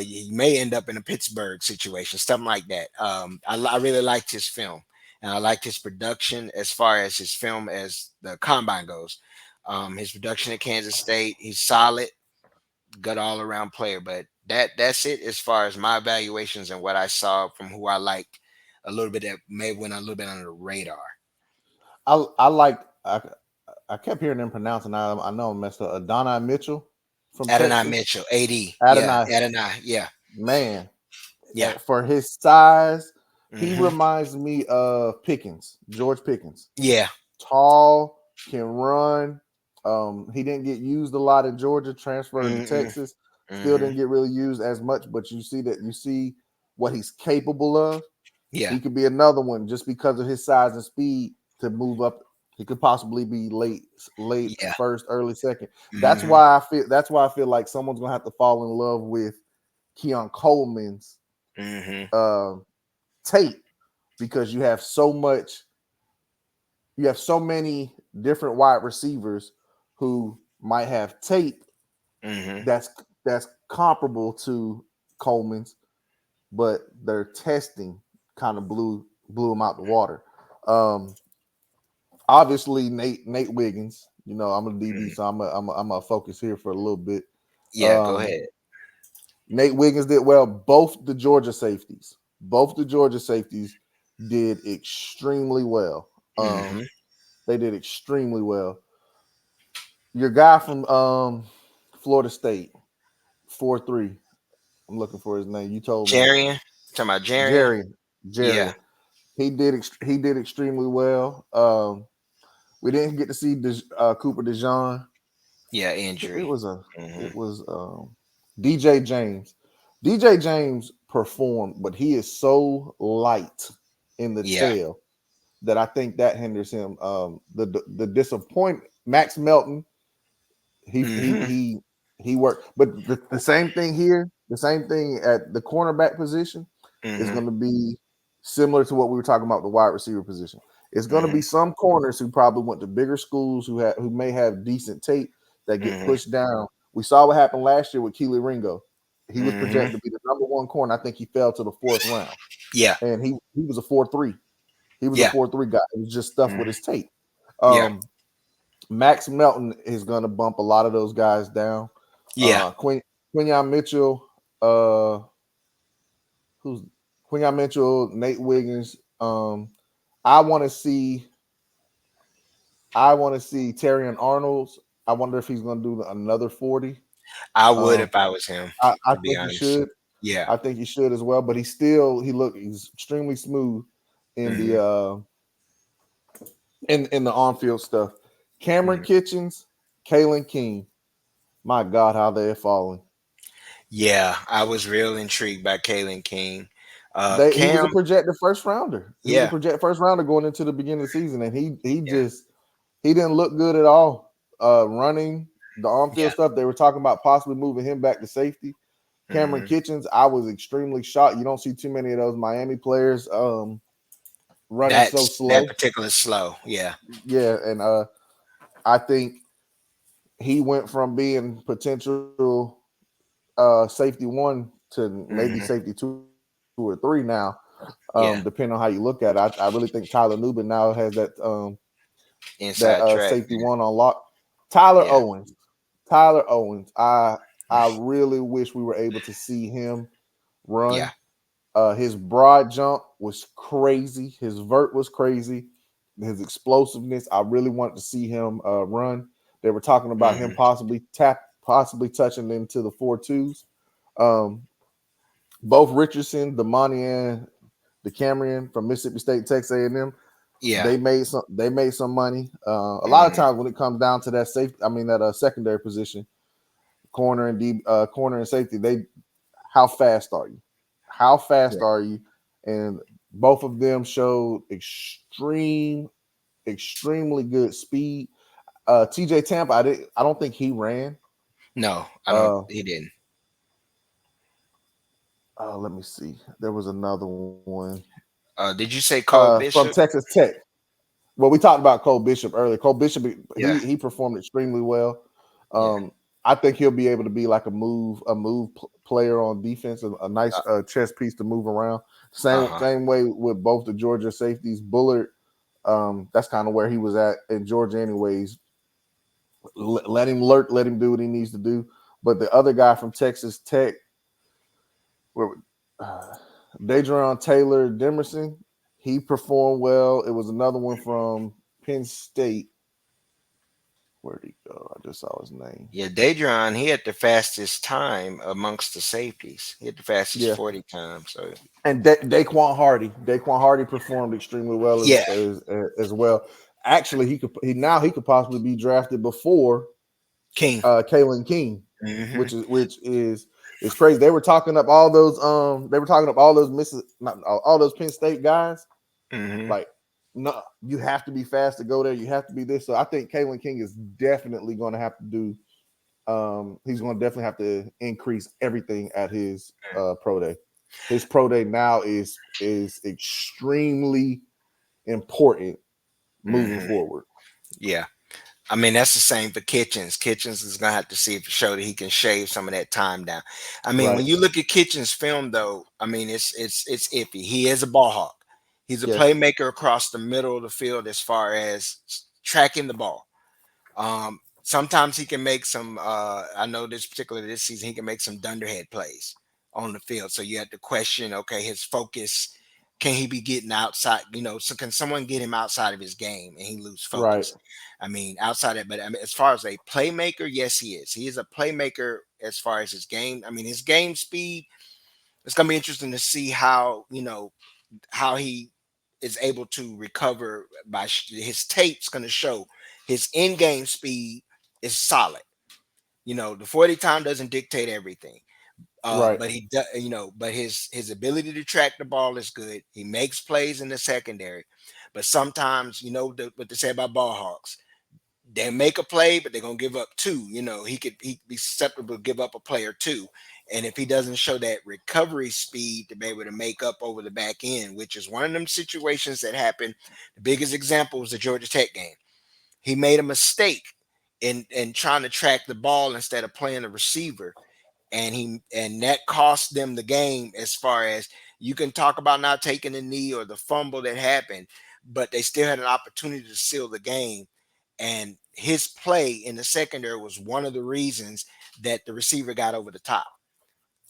you may end up in a Pittsburgh situation, something like that. I really liked his film, and I liked his production as far as his film as the combine goes. His production at Kansas State, he's solid, good all around player. But that's it as far as my evaluations and what I saw from who I liked a little bit that may went a little bit under the radar. I like. I kept hearing them pronouncing. I know I messed up. Adonai Mitchell. from Adonai Texas, Mitchell, AD. Yeah, Adonai, Adonai. Yeah, man, yeah. for his size, he Hmm. reminds me of Pickens, George Pickens. Yeah. Tall, can run. He didn't get used a lot in Georgia, transferred to Mm-mm. Texas, still Hmm. didn't get really used as much, but you see what he's capable of. Yeah. He could be another one just because of his size and speed to move up. He could possibly be late Yeah. first, early second. Hmm. That's why I feel like someone's gonna have to fall in love with Keon Coleman's Hmm. uh, tape because you have so many different wide receivers who might have tape Hmm. that's comparable to Coleman's, but their testing kind of blew them out the water. Um, Obviously, Nate Wiggins. You know, I'm a DB, Hmm. so I'm a focus here for a little bit. Yeah. Go Um, ahead. Nate Wiggins did well. Both the Georgia safeties did extremely well. Hmm. They did extremely well. Your guy from Florida State, 4-3. I'm looking for his name. You told me, Jarian. Talking about Jarian. Jerry. Yeah. Jerry. He did extremely well. We didn't get to see Cooper DeJean. Yeah. It Injury. was a Hmm. it was DJ James. DJ James performed, but he is so light in the Yeah. tail that I think that hinders him. The disappoint Max Melton, he he Hmm. he he worked, but the same thing here, the same thing at the cornerback position is Hmm. going to be similar to what we were talking about the wide receiver position. It's going to Hmm. be some corners who probably went to bigger schools who may have decent tape that get Hmm. pushed down. We saw what happened last year with Keely Ringo. He was Hmm. projected to be the number one corner. I think he fell to the fourth round, Yeah. and he was a 4-3. He was a Yeah. 4-3 guy. It was just stuff with Hmm. his tape. Yeah. Um, Max Melton is going to bump a lot of those guys down. Yeah. Quinyon Mitchell, uh, who's Quinyon Mitchell, Nate Wiggins. I want to see I want to see Terrion Arnold's. I wonder if he's going to do another 40. I would Um, if I was him, I to be think he honest. should. Yeah. I think he should as well. But he's extremely smooth in Hmm. the in the on field stuff. Cameron Hmm. Kitchens, Kalen King. My God, how they're falling. Yeah, I was real intrigued by Kalen King. He was a Cam, projected first rounder. He was a yeah, projected first rounder going into the beginning of the season, and yeah, he didn't look good at all. Running the on field yeah. stuff, they were talking about possibly moving him back to safety. Cameron Hmm. Kitchens, I was extremely shocked. You don't see too many of those Miami players running so That slow. particular slow. Yeah. Yeah, and I think he went from being potential safety one to maybe Hmm. safety 2 or 3 now, depending on Yeah. how you look at it. I really think Tyler Nubin now has that Inside track. safety one on lock. Tyler Yeah. Owens, Tyler Owens. I really wish we were able to see him Yeah. run. His broad jump was crazy. His vert was crazy. His explosiveness. I really wanted to see him run. They were talking about him Hmm. possibly touching into the 4.2s. Um, both Richardson, Demonian, DeCamerion from Mississippi State, Texas A&M, Yeah. they made some money. A lot of Hmm. times when it comes down to that safety, I mean that secondary position, corner and safety, they how fast are you? How fast Yeah. are you? And both of them showed extremely good speed. TJ Tampa, I don't think he ran. No, I don't. Uh, He didn't. Let me see. There was another one Did you say Cole from Bishop? Texas Tech. Well, we talked about Cole Bishop earlier. Cole Bishop, Yeah. he performed extremely well. Yeah. Um, I think he'll be able to be like player on defense, a nice Uh chess piece to move around. huh. Same way with both the Georgia safeties. Bullard, that's kind of where he was at in Georgia, anyways. Let him lurk, let him do what he needs to do. But the other guy from Texas Tech, where uh, Dadron Taylor Demerson, he performed well. It was another one from Penn State. Where'd he go? I just saw his name. Yeah, Dadrian, he had the fastest time amongst the safeties. He had the fastest Yeah, 40 time. So and Daquan Hardy performed extremely well yeah, as well. Actually, he could possibly be drafted before King. Kalen King, Hmm. which is crazy. They were talking up all those misses, not all those Penn State guys. Hmm. Like, no, you have to be fast to go there. You have to be this. So I think Kalen King is definitely going to have to do. He's going to definitely have to increase everything at his pro day. His pro day now is extremely important moving Hmm. forward. Yeah. I mean, that's the same for Kitchens. Kitchens is gonna have to see if show that he can shave some of that time down. I mean, when Right? you look at Kitchens' film, though, I mean, it's iffy. He is a ball hawk. He's a Yes. playmaker across the middle of the field as far as tracking the ball. Sometimes he can make some. I know this season he can make some dunderhead plays on the field. So you have to question, okay, his focus. Can he be getting outside? So can someone get him outside of his game and he lose Right. focus? I mean, outside of, but I mean, as far as a playmaker, yes, he is. He is a playmaker as far as his game. I mean, his game speed. It's gonna be interesting to see how he is able to recover his tape's going to show his in-game speed is solid. The 40 time doesn't dictate everything. Right. But he does, but his ability to track the ball is good. He makes plays in the secondary. But sometimes, what they say about ball hawks, they make a play, but they're gonna give up two. He be susceptible to give up a play or two, and if he doesn't show that recovery speed to be able to make up over the back end, which is one of them situations that happened. The biggest example was the Georgia Tech game. He made a mistake in trying to track the ball instead of playing the receiver, and that cost them the game. As far as you can talk about not taking the knee or the fumble that happened, but they still had an opportunity to seal the game, and his play in the secondary was one of the reasons that the receiver got over the top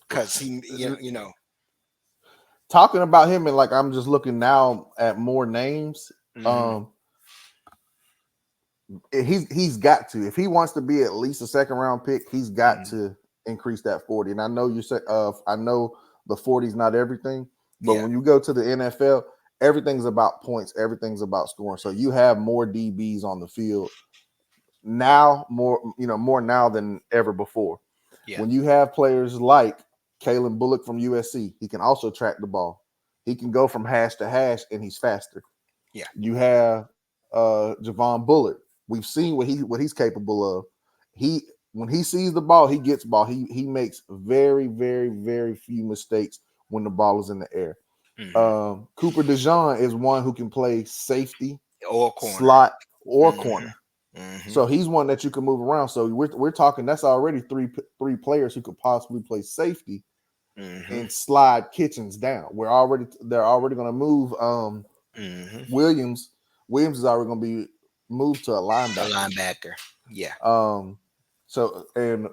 because he Talking about him, and like I'm just looking now at more names. hmm Um, he's got to, if he wants to be at least a second round pick, he's got hmm to increase that 40. And I know you said I know the 40 is not everything, but yeah when you go to the NFL, everything's about points, everything's about scoring. So you have more DBs on the field now, more now than ever before. yeah When you have players like Kalen Bullock from USC, he can also track the ball. He can go from hash to hash, and he's faster. yeah You have Javon Bullard. We've seen what he's capable of. He When he sees the ball, he gets ball. He makes very very few mistakes when the ball is in the air. hmm Cooper DeJean is one who can play safety, or corner. slot, or hmm corner. hmm So he's one that you can move around. So we're talking that's already three players who could possibly play safety hmm and slide Kitchens down. They're already going to move hmm Williams. Williams is already going to be moved to a a linebacker. linebacker. Yeah. Um, and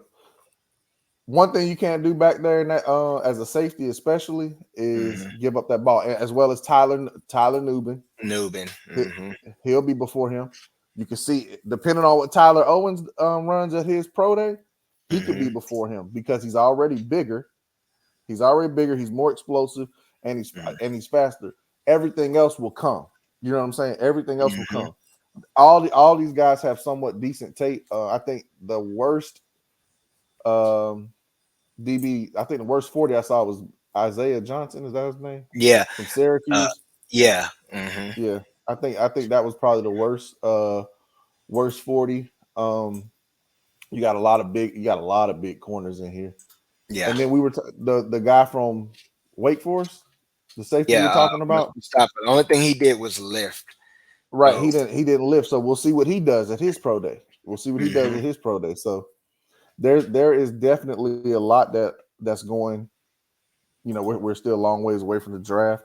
one thing you can't do back there in that as a safety, especially, is hmm give up that ball. As well as Tyler Nubin, Nubin. he, Hmm. he'll be before him. You can see, depending on what Tyler Owens runs at his pro day, he could Hmm. be before him because he's already bigger. He's already bigger. He's more explosive, and he's faster. Everything else will come. You know what I'm saying? Everything else will Hmm. come. All these guys have somewhat decent tape. I think the worst um, DB. I think the worst 40 I saw was Isaiah Johnson. Is that his name? Yeah. From Uh, Syracuse. yeah. Hmm. Yeah, I think that was probably the worst 40. You got a lot of big corners in here. Yeah. And then the guy from Wake Forest, the safety Yeah. we're talking about. Mustafa. The only thing he did was lift. Right, So. he didn't lift, so we'll see what he does at his pro day. We'll see what he does Hmm. at his pro day. So there is definitely a lot that's going. We're still a long ways away from the draft.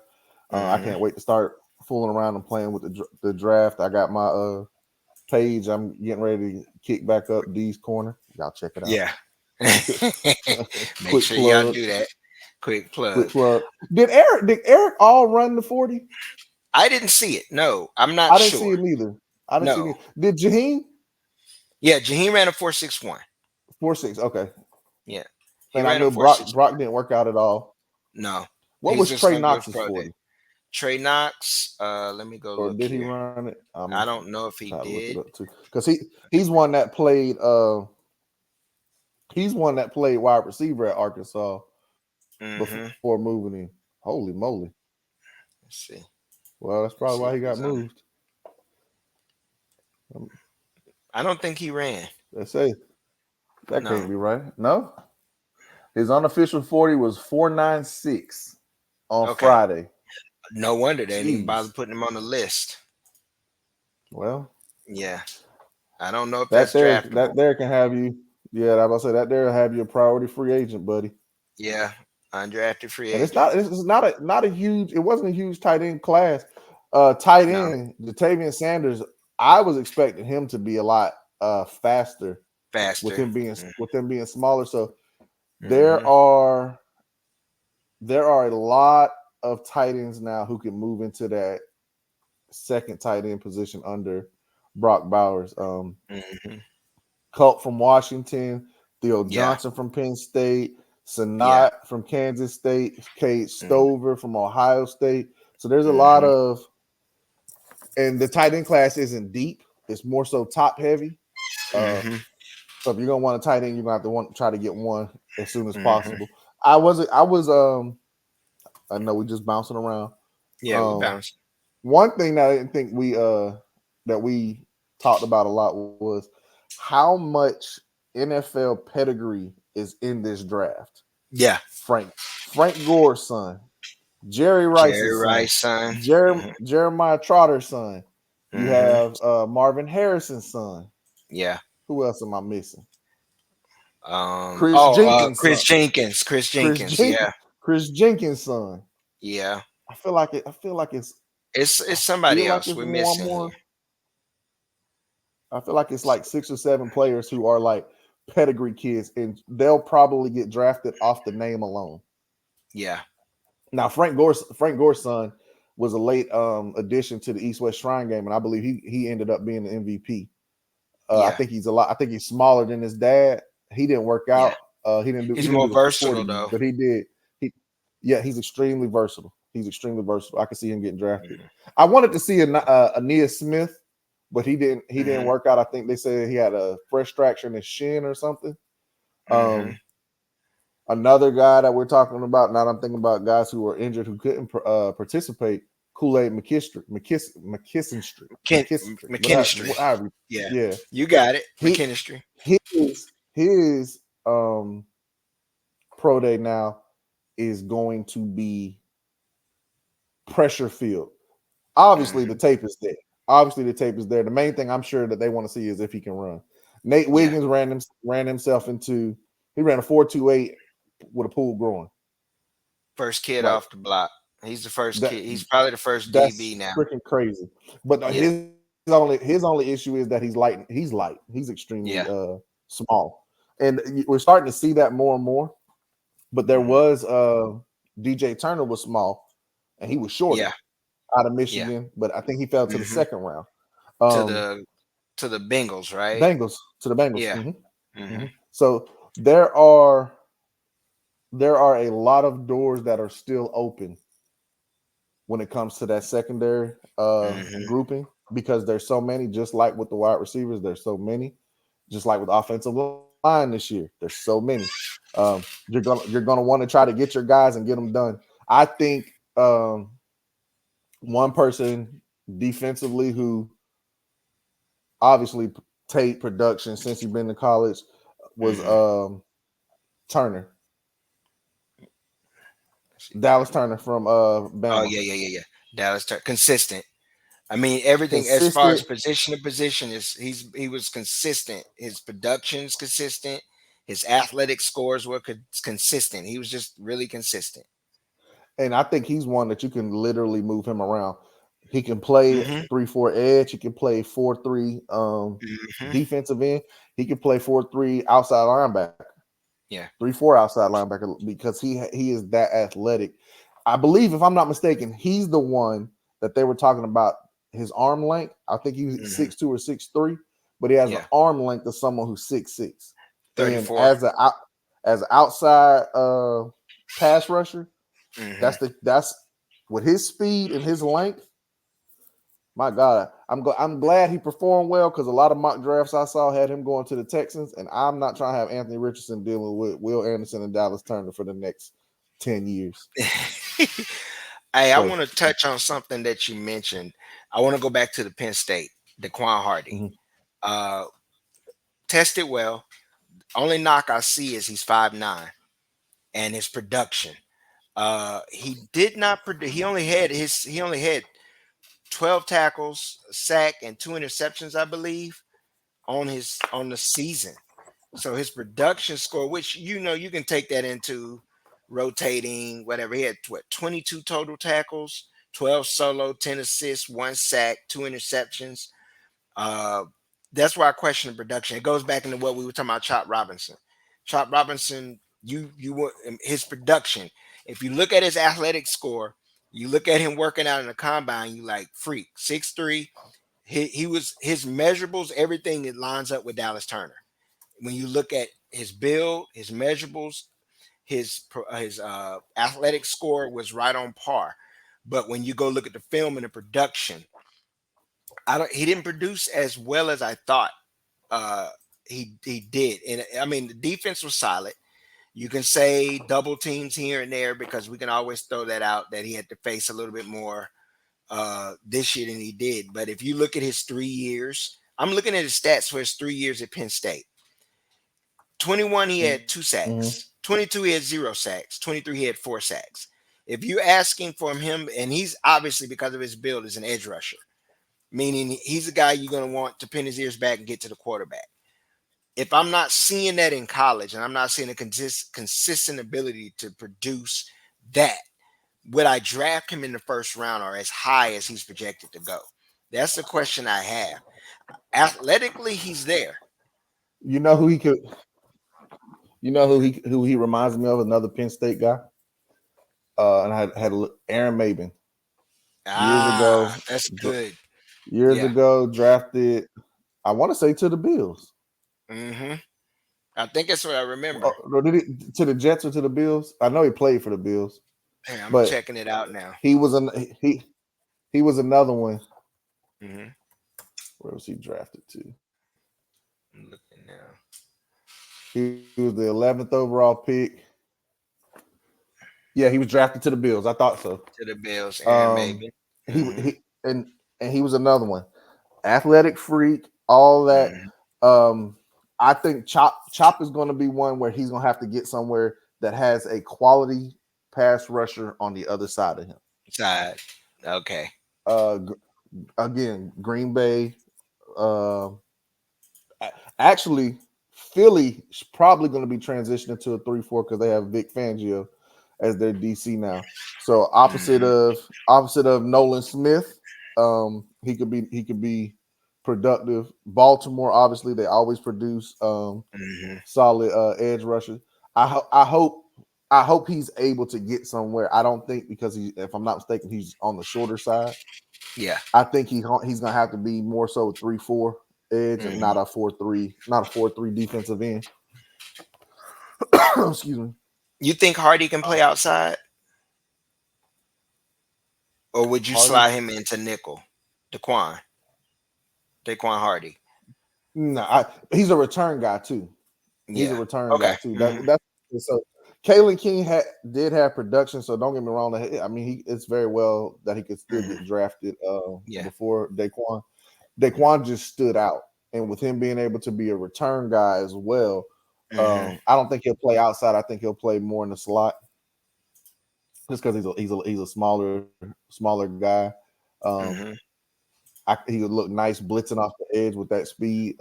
I Hmm. can't wait to start fooling around and playing with the draft. I got my page. I'm getting ready to kick back up D's corner. Y'all check it out. Yeah. Make quick sure y'all plug. do that. Quick Quick plug. plug. Did Eric all run the 40? I didn't see it. No, I'm not I didn't see sure. it either. I didn't see No. it. Did Jaheim? Yeah, Jaheim ran a 4.61. 4.6. Okay. Yeah, he And I ran a know four six Brock one. didn't work out at all. No, What he's was just Trey gonna do his Knox's pro day. 40? Trey Knox. Let me go Or look did he here. run it? I'm I don't know if he try to look it did. up too. Because he's one that played he's one that played wide receiver at Arkansas before Mm-hmm. moving in. Holy moly. Let's see. Well, that's Let's probably see why if he got he's on. moved. I don't think he ran. They say that No. can't be right. No. His unofficial 40 was 4.96 on Okay. Friday. No wonder they didn't even bother Jeez. putting him on the list. Well, Yeah. I don't know if that that's there draftable. can have you. Yeah, I was about to say that there have you a priority free agent, buddy. Yeah. Undrafted free And agent. it's not a huge. It wasn't a huge tight end class. Tight No. end Jatavian Sanders. I was expecting him to be a lot faster Faster. with him being smaller. So there Mm-hmm. are there are a lot of tight ends now who can move into that second tight end position under Brock Bowers. Mm-hmm. Colt from Washington, Theo Yeah. Johnson from Penn State, Yeah. Sanat from Kansas State, Cade Mm-hmm. Stover from Ohio State. So there's a lot Mm-hmm. of, and the tight end class isn't deep. It's more so top heavy. Uh, Mm-hmm. so if you're gonna want a tight end, you're gonna have to try to get one as soon as Mm-hmm. possible. I know we just bouncing around. Yeah, we Um, bounced. One thing that I didn't think we talked about a lot was how much NFL pedigree is in this draft. Yeah. Frank Gore's son, Jerry Jerry Rice's son, Rice, son. Jeremiah Trotter's son. You Mm-hmm. have Marvin Harrison's son. Yeah. Who else am I missing? Chris Oh, Jenkins' Chris son. Jenkins. Chris Chris Jenkins. Jenkins. Yeah. Chris Jenkins' son. Yeah. I feel like It's feel somebody like else it's we're one missing more. here. I feel like it's like 6 or 7 players who are like pedigree kids, and they'll probably get drafted off the name alone. Yeah. Now, Frank Gore's son was a late addition to the East West Shrine game, and I believe he ended up being the MVP. Yeah. I think he's smaller than his dad. He didn't work Yeah. out. He He's didn't more do the 40, versatile but though. he did. He Yeah, he's extremely versatile. He's extremely versatile. I can see him getting drafted. Mm-hmm. I wanted to see a Nia Smith, but he didn't. He didn't Mm-hmm. work out. I think they said he had a fresh fracture in his shin or something. Mm-hmm. Um, Another guy that we're talking about now, I'm thinking about guys who were injured who couldn't participate. Kool Aid Ken, whatever, McKinstry. Yeah. yeah, You got it. he McKinstry. his pro day now is going to be pressure filled. Obviously, the Mm-hmm. tape is there. Obviously, the tape is there. The main thing I'm sure that they want to see is if he can run. Nate Yeah. Wiggins ran himself into he ran a 4.28 with a pull growing. First kid Like off the block. He's the first that kid. He's probably the first DB that's now. freaking crazy. But Yeah. his only issue is that he's light. He's light. He's extremely Yeah. small, and we're starting to see that more and more. But there Mm-hmm. was DJ Turner was small, and he was Yeah. shorter out of Yeah. Michigan, but I think he fell to the Mm-hmm. second round. To Um, the to the Bengals, right? Bengals to the Bengals. Yeah. Mm-hmm. So there are a lot of doors that are still open when it comes to that secondary Mm-hmm. grouping because there's so many, just like with the wide receivers, there's so many, just like with offensive line this year, there's so many. You're gonna want to try to get your guys and get them done. I think one person defensively who obviously Tate production since he's been to college was Mm-hmm. Turner, Let's see. Dallas Turner from Oh Bama. yeah, yeah, yeah, yeah. Dallas consistent. I mean, everything as far as Consistent, position to position is he was consistent. His production's consistent. His athletic scores were consistent. He was just really consistent. and I think he's one that you can literally move him around. He can play Mm-hmm. 3-4 edge. He can play 4-3 Mm-hmm. defensive end. He can play 4-3 outside linebacker, Yeah. 3-4 outside linebacker because he is that athletic. I believe, if I'm not mistaken, he's the one that they were talking about his arm length. I think he was Mm-hmm. 6'2" or 6'3", but he has the Yeah. arm length of someone who's 6'6". And 34. as an outside pass rusher, Hmm. that's with his speed and his length. My God, I'm glad he performed well because a lot of mock drafts I saw had him going to the Texans, and I'm not trying to have Anthony Richardson dealing with Will Anderson and Dallas Turner for the next 10 years. Hey, I So, want to touch on something that you mentioned. I want to go back to the Penn State, Daquan Hardy. mhm. Uh, Tested well. Only knock I see is he's 5'9" and his production. He did not produce. He only had 12 tackles, a sack, and 2 interceptions, I believe, on the season. So his production score, which you can take that into rotating whatever. He had what 22 total tackles, 12 solo, 10 assists, one sack, 2 interceptions. Uh, that's why I question the production. It goes back into what we were talking about, Chop Robinson. Chop Robinson, his production. If you look at his athletic score, you look at him working out in the combine, you like freak 6'3". He was his measurables, everything it lines up with Dallas Turner. When you look at his build, his measurables, his athletic score was right on par. But when you go look at the film and the production, I don't. He didn't produce as well as I thought uh, he did. And I mean, the defense was solid. You can say double teams here and there because we can always throw that out that he had to face a little bit more this year than he did. But if you look at his 3 years, I'm looking at his stats for his 3 years at Penn State. 21, he had two Mhm. sacks. 22, he had 0 sacks. 23, he had 4 sacks. If you're asking for him, and he's obviously because of his build is an edge rusher, meaning he's a guy you're going to want to pin his ears back and get to the quarterback. If I'm not seeing that in college and I'm not seeing a consistent ability to produce that, would I draft him in the first round or as high as he's projected to go? That's the question I have. Athletically, he's there. You know who he could. You know who he reminds me of? Another Penn State guy. And I had a look, Aaron Maben years Ah, ago. that's good. Years Yeah. ago, drafted. I want to say to the Bills. Hmm. I think that's what I remember. Or did he to the Jets or to the Bills? I know he played for the Bills, Hey, I'm but checking it out now. he was an he was another one. Hmm. Where was he drafted to? I'm looking now. He was the 11th overall pick. Yeah, he was drafted to the Bills. I thought so. To the Bills, Aaron Um, Maben. he Hmm. he and he was another one. Athletic freak, all that. Hmm. Um, I think Chop is going to be one where he's going to have to get somewhere that has a quality pass rusher on the other side of him. Side. Okay. Uh, Again, Green Bay. Uh, Actually, Philly is probably going to be transitioning to a 3-4 because they have Vic Fangio as their DC now. So Hmm. opposite of Nolan Smith, he could be productive. Baltimore, obviously, they always produce Hmm. solid edge rushers. I hope he's able to get somewhere. I don't think because if I'm not mistaken, he's on the shorter side. Yeah. I think he's gonna have to be more so 3-4 edge and Hmm. not a 4-3, not a 4-3 defensive end. Excuse me. You think Hardy can play outside, or would you Hardy. slide him into nickel? Daquan. Daquan Hardy. No, he's a return guy too. He's a Yeah. return Okay. guy too. Hmm. That's so. Kalen King did have production, so don't get me wrong. I mean, it's very well that he could still Hmm. get drafted Yeah. before Daquan. Daquan just stood out, and with him being able to be a return guy as well, Hmm. I don't think he'll play outside. I think he'll play more in the slot just because he's a smaller guy. Um, Hmm. he would look nice blitzing off the edge with that speed.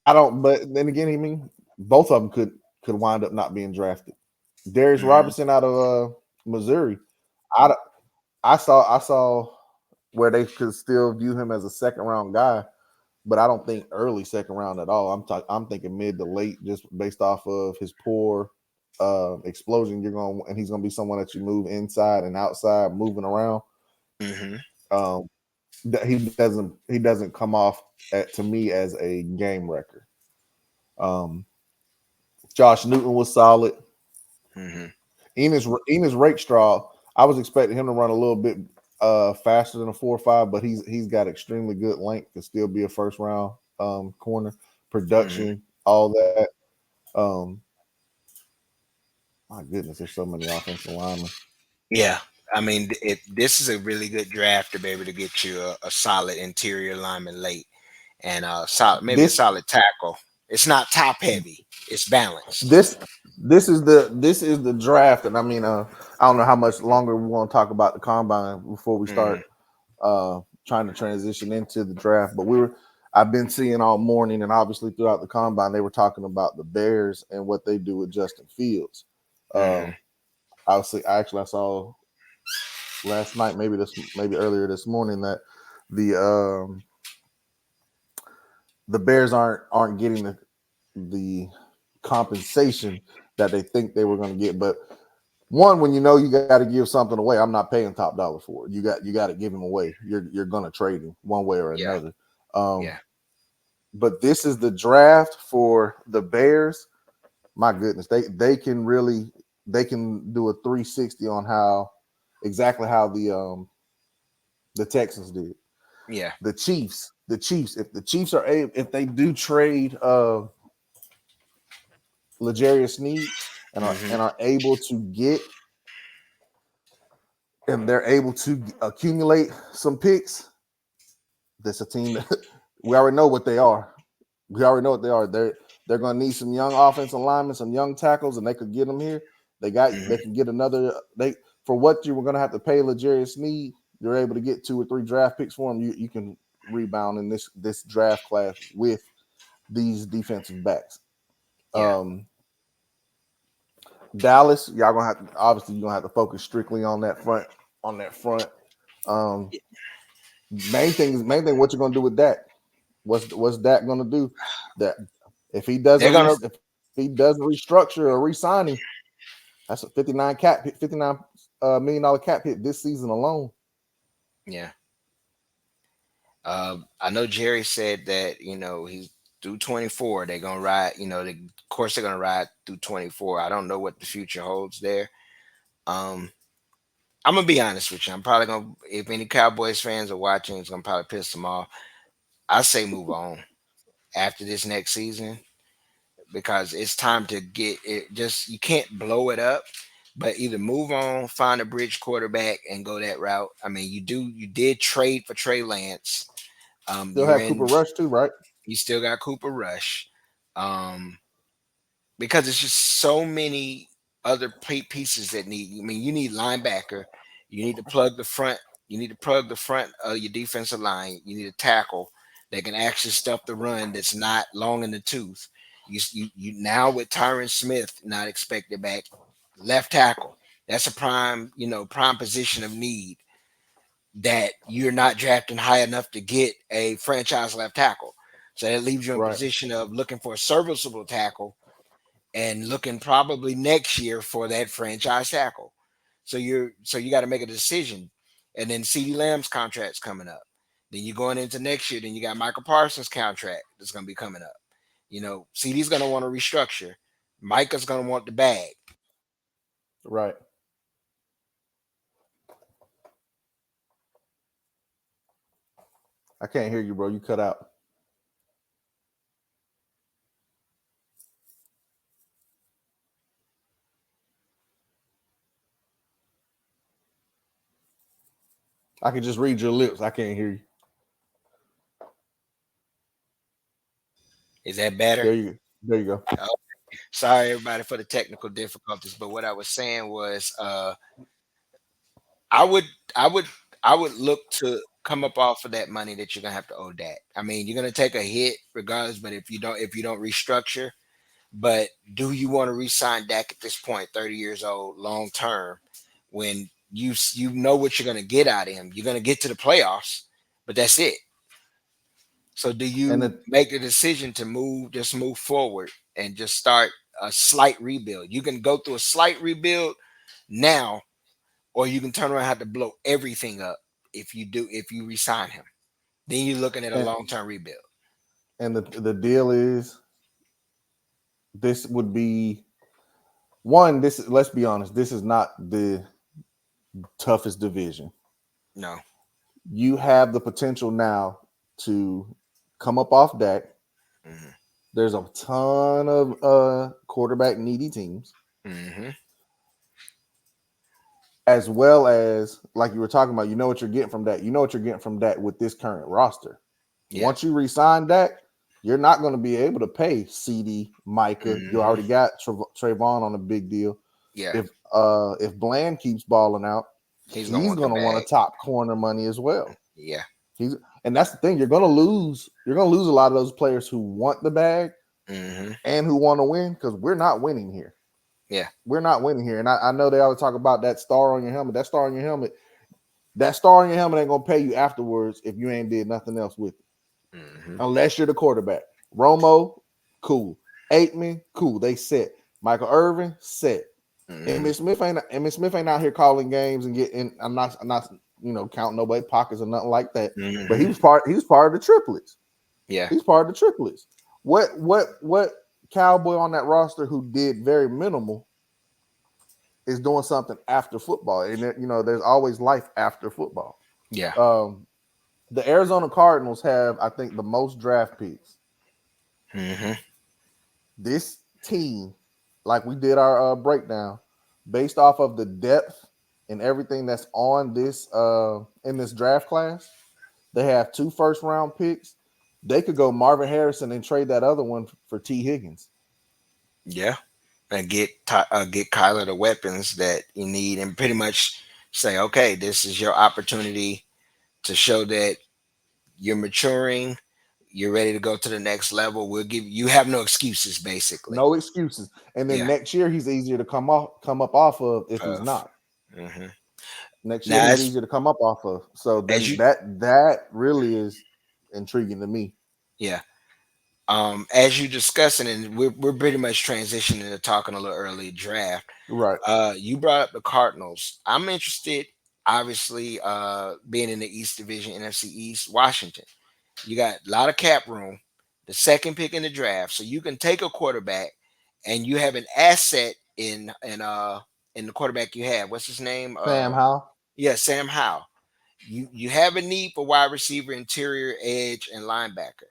I don't. But then again, both of them could wind up not being drafted. Darius Robertson out of Hmm. Missouri. I I saw where they could still view him as a second round guy, but I don't think early second round at all. I'm thinking mid to late just based off of his poor explosion. He's gonna be someone that you move inside and outside, moving around. Hmm. Um, he doesn't come off to me as a game wrecker. Um, Josh Newton was solid. Hmm. Enos Rakestraw, I was expecting him to run a little bit faster than a 4.5, but he's got extremely good length to still be a first round corner, Hmm. production, all that. Um, my goodness, there's so many offensive linemen. Yeah. I mean, this is a really good draft to be able to get you a solid interior lineman late and solid, maybe a This solid tackle. It's not top heavy. It's balanced. this this is the draft, and I mean, I don't know how much longer we want to talk about the combine before we Hmm. start trying to transition into the draft. But I've been seeing all morning, and obviously throughout the combine, they were talking about the Bears and what they do with Justin Fields. Hmm. Um, I saw last night, maybe earlier this morning, that the the Bears aren't getting the compensation that they think they were going to get. But one, when you know you got to give something away, I'm not paying top dollar for it. You got to give him away. You're going to trade him one way or Yeah. another. Um, Yeah. but this is the draft for the Bears. My goodness, they can do a 360 on how exactly how the Texans did. Yeah. The Chiefs. If the Chiefs are able, if they do trade L'Jarius Sneed and are Hmm. and are able to get and they're able to accumulate some picks, that's a team that we already know what they are. We already know what they are. They're going to need some young offensive linemen, some young tackles, and they could get them here. They Hmm. can get another they for what you were going to have to pay L'Jarius Sneed. You're able to get 2 or 3 draft picks for him. You can rebound in this draft class with these defensive backs. Yeah. Um, Dallas, y'all gonna have to, obviously you're gonna have to focus strictly on that front. On that front, um, main thing. What you're gonna do with Dak? What's Dak gonna do? That They're gonna. if he doesn't restructure or resign him, that's a 59 million dollar cap hit this season alone. Yeah. I know Jerry said that he's through 24. They're gonna ride. Of course they're gonna ride through 24. I don't know what the future holds there. Um, I'm gonna be honest with you. I'm probably gonna, if any Cowboys fans are watching, it's gonna probably piss them off. I say move on after this next season because it's time to get it. Just you can't blow it up, but either move on, find a bridge quarterback, and go that route. I mean, you did trade for Trey Lance. Still You're have Cooper in. Rush too, right? You still got Cooper Rush. Um, because it's just so many other pieces that need. I mean, you need linebacker. You need to plug the front. You need to plug the front of your defensive line. You need a tackle that can actually stuff the run. That's not long in the tooth. You now with Tyron Smith not expected back, left tackle. That's a prime position of need that you're not drafting high enough to get a franchise left tackle. So that leaves you in a Right, position of looking for a serviceable tackle and looking probably next year for that franchise tackle. So you got to make a decision. And then CeeDee Lamb's contract's coming up. Then you're going into next year. Then you got Michael Parsons' contract that's going to be coming up. CD's going to want to restructure. Micah's going to want the bag. right. I can't hear you, bro. You cut out. I can just read your lips. I can't hear you. Is that better? There you go. Oh, sorry, everybody, for the technical difficulties. But what I was saying was, I would, I would, I would look to come up off of that money that you're gonna have to owe Dak. I mean, you're gonna take a hit regardless, but if you don't restructure, but do you want to re-sign Dak at this point, 30 years old, long term, when you know what you're gonna get out of him? You're gonna get to the playoffs, but that's it. So do And you the make the decision to just move forward and just start a slight rebuild? You can go through a slight rebuild now, or you can turn around and have to blow everything up. if you resign him. Then you're looking at a and long term rebuild. the deal is this would be one. This let's be honest. This is not the toughest division. No. You have the potential now to come up off Dak. Hmm. There's a ton of quarterback needy teams, Hmm. as well as like you were talking about. You know what you're getting from that. You know what you're getting from that with this current roster. Yeah. Once you resign Dak, you're not going to be able to pay CD, Micah. You Hmm. already got Trayvon on a big deal. Yeah. If Bland keeps balling out, He's gonna he's want the going to want bag. to top corner money as well. Yeah. He's and that's the thing. You're going to lose. You're going to lose a lot of those players who want the bag Hmm. and who want to win because we're not winning here. Yeah. We're not winning here. And I know they always talk about that star on your helmet. That star on your helmet ain't gonna pay you afterwards if you ain't did nothing else with it. Hmm. Unless you're the quarterback. Romo, cool. Aikman, cool. They set. Michael Irvin, set. Hmm. Emmitt Smith ain't out here calling games and getting. I'm not counting nobody pockets or nothing like that. But he Hmm. was part of the triplets. Yeah. He's part of the triplets. What cowboy on that roster who did very minimal is doing something after football, and there's always life after football. Yeah. Um, the Arizona Cardinals have, I think, the most draft picks. Hmm. This team, like we did our breakdown, based off of the depth and everything that's on this in this draft class, they have 2 first-round picks. They could go Marvin Harrison and trade that other one for T. Higgins. Yeah. And get Kyler the weapons that you need, and pretty much say, okay, this is your opportunity to show that you're maturing, you're ready to go to the next level. We'll give you have no excuses, basically. No excuses. And then Yeah. next year he's easier to come up off of if he's Puff. not. Hmm. Next year Now, he's easier to come up off of. So as then you that really is intriguing to me. yeah, as you discussing, and we're pretty much transitioning to talking a little early draft. Right. You brought up the Cardinals. I'm interested, obviously, being in the East Division, NFC East, Washington. You got a lot of cap room, the second pick in the draft, so you can take a quarterback, and you have an asset in the quarterback you have. What's his name? Sam Howell. Yeah, Sam Howell. You have a need for wide receiver, interior, edge, and linebacker.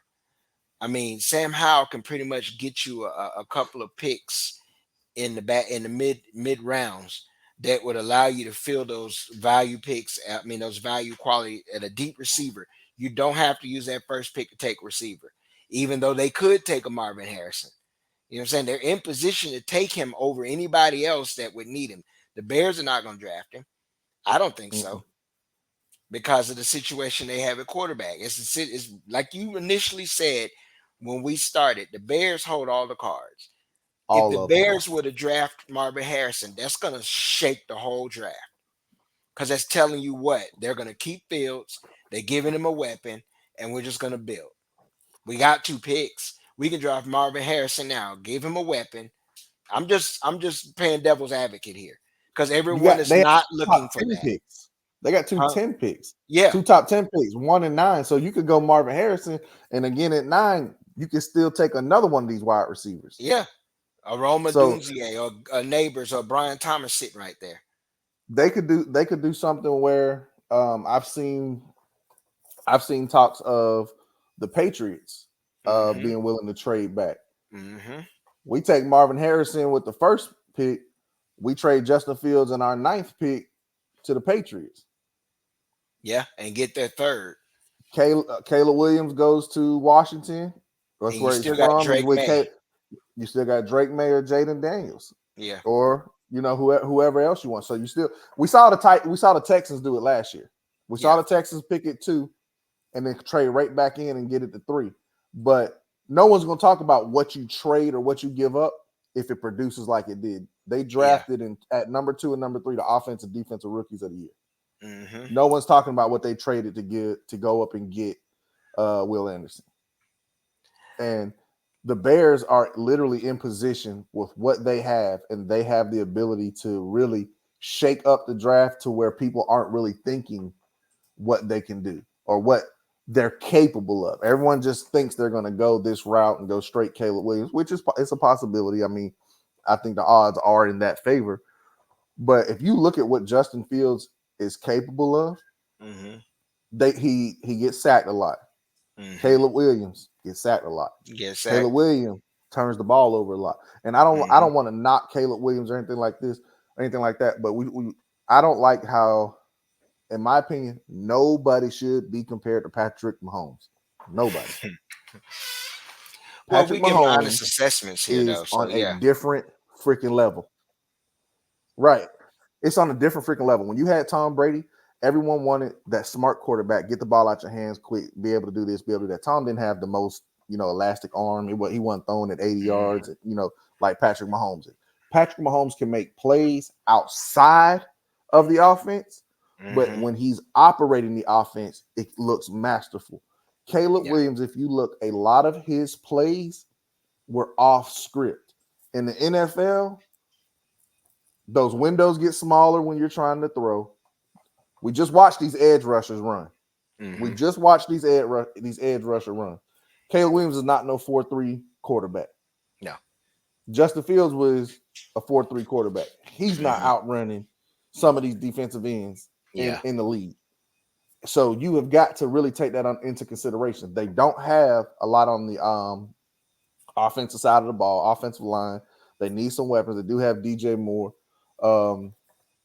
I mean, Sam Howell can pretty much get you a couple of picks in the back in the mid rounds that would allow you to fill those value picks. I mean, those value quality at a deep receiver. You don't have to use that first pick to take a receiver, even though they could take a Marvin Harrison. You know what I'm saying? They're in position to take him over anybody else that would need him. The Bears are not going to draft him. I don't think Mm-mm. so because of the situation they have at quarterback. It's like you initially said when we started. The Bears hold all the cards. If All the of them. Bears were to draft Marvin Harrison, that's going to shake the whole draft because that's telling you what they're going to keep Fields. They're giving him a weapon, and we're just going to build. We got 2 picks. We can draft Marvin Harrison now. Give him a weapon. I'm just playing devil's advocate here because everyone is They have not top looking for 10 that. picks. They got two Huh? 10 picks. Yeah, Two top 10 picks, 1 and 9. So you could go Marvin Harrison, and again at 9, you can still take another one of these wide receivers. yeah. A Roma So Dunzier or Neighbors or Brian Thomas sitting right there. they could do something where I've seen talks of the Patriots Mm-hmm. being willing to trade back. Mm-hmm. We take Marvin Harrison with the first pick. We trade Justin Fields and our ninth pick to the Patriots. Yeah, and get their third. Caleb Williams goes to Washington. And That's you where he's still got from. He's Drake with May. Caleb. You still got Drake May or Jaden Daniels, Yeah. or whoever else you want. So we saw the Texans do it last year. We saw Yeah. the Texans pick it 2 and then trade right back in and get it to 3. But no one's going to talk about what you trade or what you give up if it produces like it did. They Yeah. drafted at number 2 and number 3 the offensive defensive rookies of the year. Mm-hmm. No one's talking about what they traded to go up and get Will Anderson. And the Bears are literally in position with what they have, and they have the ability to really shake up the draft to where people aren't really thinking what they can do or what they're capable of. Everyone just thinks they're going to go this route and go straight Caleb Williams, which is it's a possibility. I mean, I think the odds are in that favor. But if you look at what Justin Fields is capable of, Mm-hmm. he gets sacked a lot. Mm-hmm. Caleb Williams gets sacked a lot. Get sacked. Caleb Williams turns the ball over a lot. And I don't Mm-hmm. want to knock Caleb Williams or anything like this, or anything like that. But we I don't like how, in my opinion, nobody should be compared to Patrick Mahomes. Nobody. Well, we Patrick giving honest Mahomes assessments here, is though. So on a yeah. different freaking level. Right. It's on a different freaking level. When you had Tom Brady, everyone wanted that smart quarterback, get the ball out your hands quick, be able to do this, be able to do that. Tom didn't have the most, elastic arm. He wasn't throwing at 80 Mm-hmm. yards, like Patrick Mahomes. Patrick Mahomes can make plays outside of the offense, but Mm-hmm. when he's operating the offense, it looks masterful. Caleb Yeah. Williams, if you look, a lot of his plays were off script. In the NFL, those windows get smaller when you're trying to throw. We just watched these edge rushers run. We Mm-hmm. just watched these edge rusher run. Caleb Williams is not no 4-3 quarterback. No. Justin Fields was a 4-3 quarterback. He's not Mm-hmm. outrunning some of these defensive ends Yeah. in the league. So you have got to really take that into consideration. They don't have a lot on the offensive side of the ball, offensive line. They need some weapons. They do have DJ Moore. Um,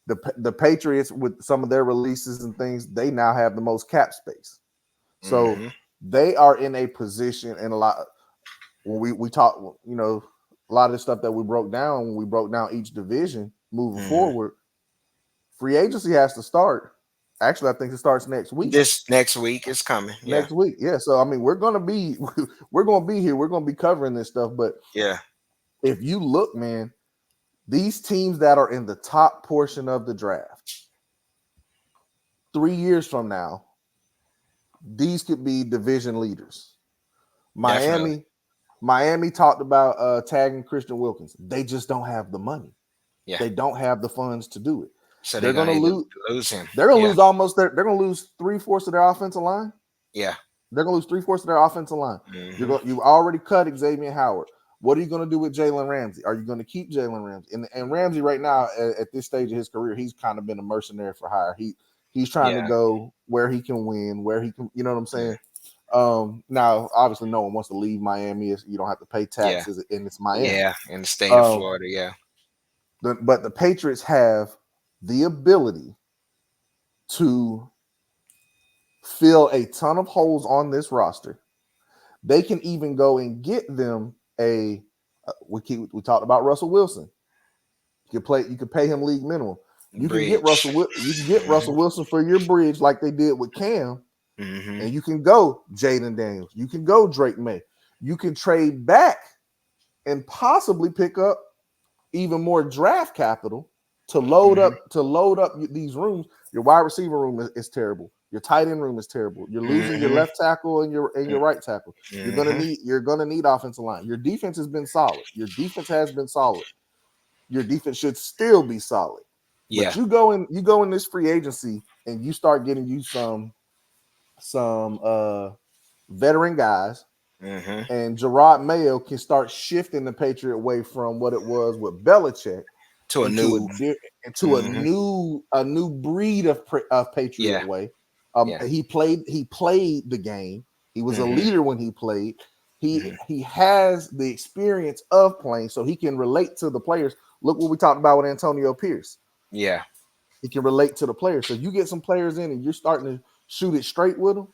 the Patriots, with some of their releases and things, they now have the most cap space. So Mm-hmm. they are in a position, and a lot when we talk, a lot of the stuff that we broke down when we broke down each division moving Mm-hmm. forward, free agency has to start. Actually, I think it starts next week. This next week is coming. Yeah. Next week, yeah. So I mean, we're gonna be here. We're gonna be covering this stuff. But Yeah. if you look, man, these teams that are in the top portion of the draft, 3 years from now, these could be division leaders. Definitely. Miami talked about tagging Christian Wilkins. They just don't have the money. Yeah. They don't have the funds to do it. So they're They're gonna gonna either lose. lose him. They're gonna Yeah. lose almost. They're gonna lose 3/4 of their offensive line. Yeah. They're gonna lose 3/4 of their offensive line. Mm-hmm. You already cut Xavier Howard. What are you gonna do with Jalen Ramsey? Are you gonna keep Jalen Ramsey? And Ramsey right now at this stage of his career, he's kind of been a mercenary for hire. He's trying to Yeah. go where he can win, where he can. You know what I'm Yeah. saying? Now obviously no one wants to leave Miami. You don't have to pay Yeah. taxes, and it's Miami. Yeah. In the state of Um, Florida. Yeah. but the Patriots have the ability to fill a ton of holes on this roster. They can even go and get them a. We talked about Russell Wilson. You could pay him league minimum. You can get Bridge. Russell Mm-hmm. Wilson for your bridge like they did with Cam, Mm-hmm. and you can go Jaden Daniels. You can go Drake May. You can trade back and possibly pick up even more draft capital to Mm-hmm. load up these rooms. Your wide receiver room is terrible. Your tight end room is terrible. You're losing your Mm-hmm. left tackle and your right tackle. Mm-hmm. You're gonna need offensive line. Your defense has been solid. Your defense should still be solid. But Yeah. you go in this free agency and you start getting you some veteran guys, Mm-hmm. and Gerard Mayo can start shifting the Patriot way from what it was with Belichick To a into new. a Mm-hmm. new breed of Patriot Yeah. way. Yeah. He played the game. He was a Mm-hmm. leader when he played. Mm-hmm. He has the experience of playing, so he can relate to the players. Look what we talked about with Antonio Pierce. Yeah. He can relate to the players. So you get some players in, and you're starting to shoot it straight with them,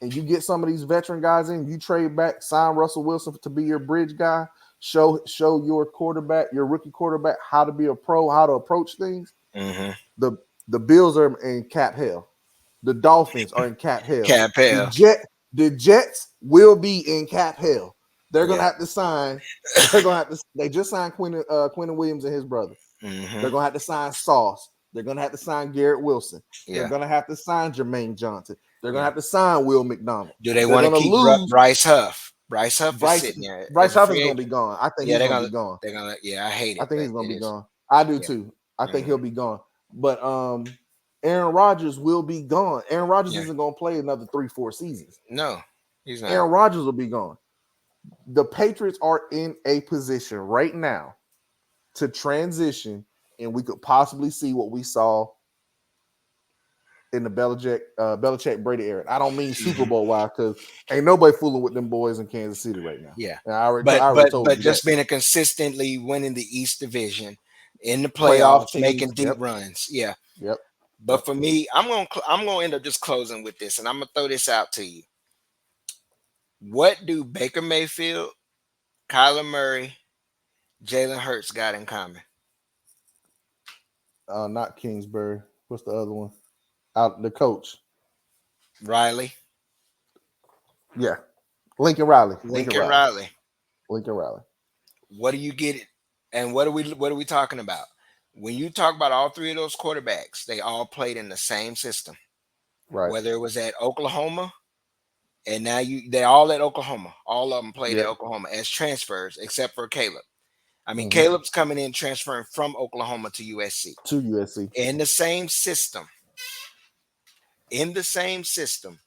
and you get some of these veteran guys in. You trade back, sign Russell Wilson to be your bridge guy. Show your quarterback, your rookie quarterback, how to be a pro, how to approach things. Mm-hmm. The the Bills are in cap hell. The Dolphins are in cap hell. The Capel. Jet the Jets will be in cap hell. They're gonna Yeah. have to sign. They're gonna have to. They just signed Quentin Williams and his brother. Mm-hmm. They're gonna have to sign Sauce. They're gonna have to sign Garrett Wilson. They're Yeah. gonna have to sign Jermaine Johnson. They're gonna Yeah. have to sign Will McDonald. Do they They're want to gonna keep lose Bryce Huff? Bryce Huff is Bryce. sitting there Bryce as a Huff is free gonna be agent. gone. I think Yeah, he's gonna be gone. they're gonna. Yeah, I hate I it, think but he's gonna it be is. gone. I do Yeah. too. I think Mm-hmm. he'll be gone. But Aaron Rodgers will be gone. Aaron Rodgers Yeah. isn't going to play another 3-4 seasons. No, he's not. Aaron Rodgers will be gone. The Patriots are in a position right now to transition, and we could possibly see what we saw in the Belichick Brady era. I don't mean Super Mhm. Bowl wise because ain't nobody fooling with them boys in Kansas City right now. Yeah. And I But already but told but you that. just being a consistently winning the East Division in the Playoff playoffs, team. making deep Yep. runs. Yeah. Yep. But Yep. for me, I'm gonna end up just closing with this, and I'm gonna throw this out to you. What do Baker Mayfield, Kyler Murray, Jalen Hurts got in common? Not Kingsbury. What's the other one? Out the coach. Riley, Yeah. Lincoln Riley. Lincoln Lincoln Riley. Riley. Lincoln Riley. What do you get it? And what are we talking about? When you talk about all three of those quarterbacks, they all played in the same system. Right. Whether it was at Oklahoma, and now they all at Oklahoma. All of them played at Yep. Oklahoma as transfers, except for Caleb. I mean, Mm-hmm. Caleb's coming in transferring from Oklahoma to USC To USC. in the same system. In the same system.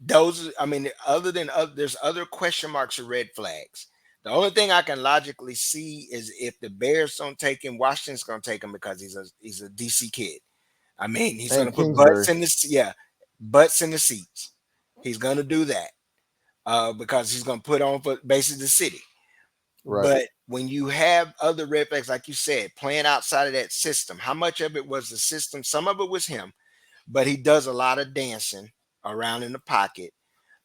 Those, I mean, other than there's other question marks or red flags. The only thing I can logically see is if the Bears don't take him, Washington's going to take him because he's a DC kid. I mean, he's going And to put butts Kingsbury. in the yeah, butts in the seats. He's going to do that because he's going to put on for basically the city. Right. But when you have other red flags, like you said, playing outside of that system, how much of it was the system? Some of it was him, but he does a lot of dancing around in the pocket.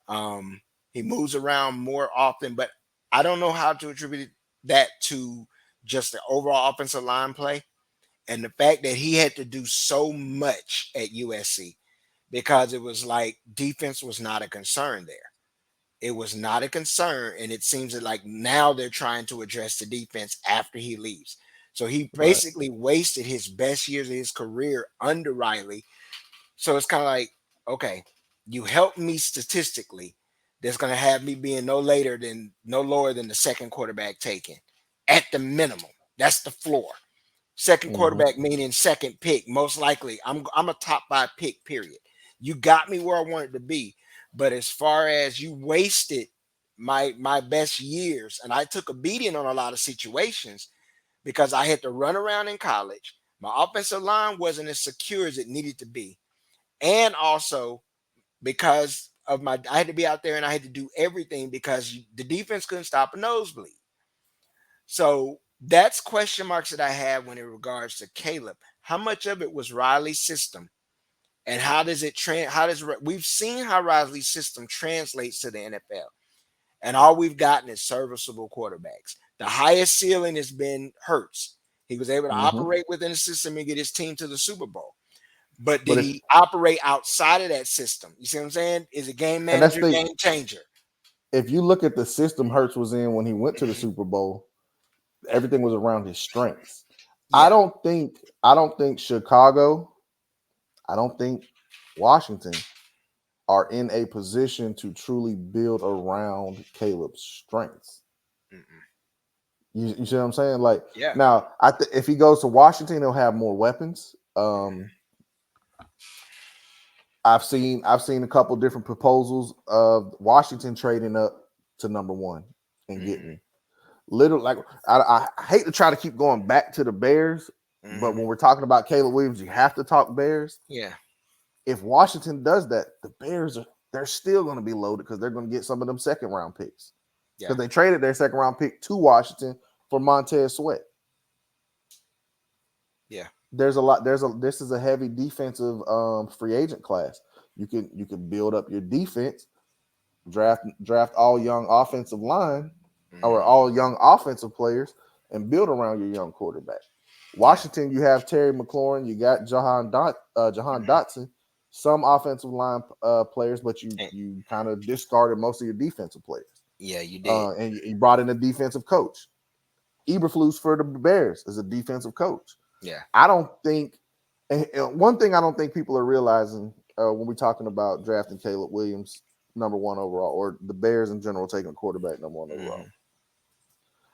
Um, he moves around more often, but I don't know how to attribute that to just the overall offensive line play and the fact that he had to do so much at USC because it was like defense was not a concern there. It was not a concern, and it seems that like now they're trying to address the defense after he leaves. So he Right. basically wasted his best years of his career under Riley. So it's kind of like, okay, you helped me statistically. That's going to have me being no lower than the second quarterback taken at the minimum. That's the floor. Second Mm-hmm. quarterback meaning second pick. Most likely, I'm a top five pick. Period. You got me where I wanted to be, but as far as you wasted my best years, and I took a beating on a lot of situations because I had to run around in college. My offensive line wasn't as secure as it needed to be, and also because of I had to be out there and I had to do everything because the defense couldn't stop a nosebleed. So that's question marks that I have when it regards to Caleb. How much of it was Riley's system, and how does it we've seen how Riley's system translates to the NFL, and all we've gotten is serviceable quarterbacks. The highest ceiling has been Hurts. He was able to Mm-hmm. operate within the system and get his team to the Super Bowl. But But did if he operate outside of that system? You see what I'm saying? Is a game and that's manager, the game changer? if you look at the system Hertz was in when he went to the Mhm. Super Bowl, everything was around his strengths. I Yeah. don't think I don't think Chicago, I don't think Washington are in a position to truly build around Caleb's strengths. Mm-mm. You see what I'm saying? Like Yeah. now, if he goes to Washington, he'll have more weapons. I've seen a couple different proposals of Washington trading up to number one and Mm-hmm. getting little like I hate to try to keep going back to the Bears, but Mm-hmm. when we're talking about Caleb Williams, you have to talk Bears. Yeah. If Washington does that, the Bears they're still going to be loaded because they're going to get some of them second round picks Yeah. because they traded their second round pick to Washington for Montez Sweat. Yeah. There's a lot. This is a heavy defensive free agent class. You can build up your defense, draft all young offensive line or Mm-hmm. all young offensive players and build around your young quarterback. Yeah. Washington, you have Terry McLaurin, you got Jahan Mm-hmm. Dotson, some offensive line players, but you And, you kind of discarded most of your defensive players, yeah, you did. and you brought in a defensive coach. Eberflus for the Bears is a defensive coach. Yeah. I don't think, and one thing I don't think people are realizing when we're talking about drafting Caleb Williams number one overall, or the Bears in general taking a quarterback number one overall. Mm-hmm.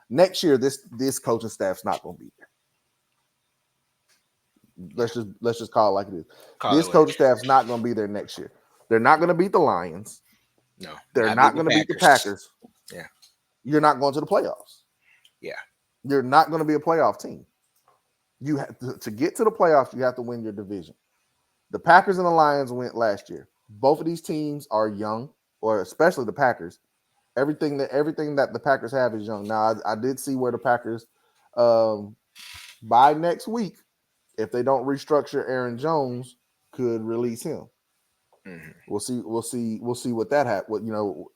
Next year, this coaching staff's not going to be there. Let's just call it like it is. Call it This what it coaching is. staff's not going to be there next year. They're not going to beat the Lions. No, They're not beat not the going to beat the Packers. Packers. Yeah, You're not going to the playoffs. yeah. You're not going to be a playoff team. You have to get to the playoffs. You have to win your division. The Packers and the Lions went last year. Both of these teams are young, or especially the Packers. Everything that the Packers have is young. Now, I did see where the Packers, um, by next week, if they don't restructure Aaron Jones, could release him. Hmm. We'll see. We'll see. We'll see what that what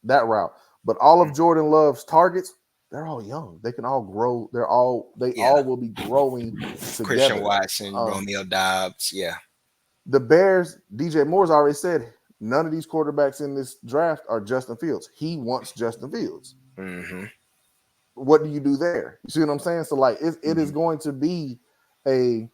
that route. But all of Jordan Love's targets, they're all young. They can all grow. They Yeah, all will be growing Christian together. Watson, Um, Romeo Dobbs. Yeah. the Bears, DJ Moore's already said none of these quarterbacks in this draft are Justin Fields. He wants Justin Fields. Hmm. What do you do there? You see what I'm saying? So like it is Hmm. going to be a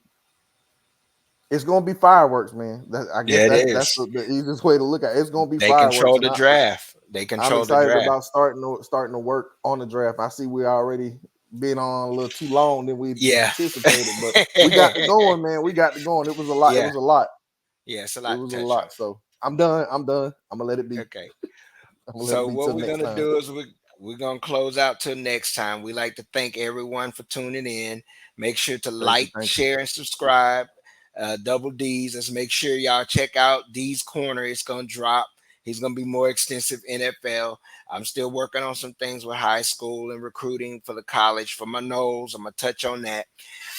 it's going to be fireworks, man. I guess Yeah, it that's is. the easiest way to look at it. It's going to be They fireworks, control and the draft. They I'm control the excited draft. about starting to work on the draft. I see we already been on a little too long than we Yeah. anticipated, but we got to going, man. We got to going. It was a lot. It Yeah. was a lot. Yeah. It's a It lot was to a touch lot. on. So I'm done. I'm done. I'm gonna let it be. Okay. I'm gonna let it So be what till we're next gonna time. do is we're gonna close out till next time. We like to thank everyone for tuning in. Make sure to Thank you. like, Thank you. share, and subscribe. Double D's. Let's make sure y'all check out D's Corner. It's gonna drop. He's gonna be more extensive NFL. I'm still working on some things with high school and recruiting for the college for my nose. I'm gonna touch on that.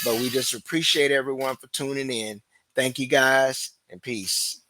But we just appreciate everyone for tuning in. Thank you guys and peace.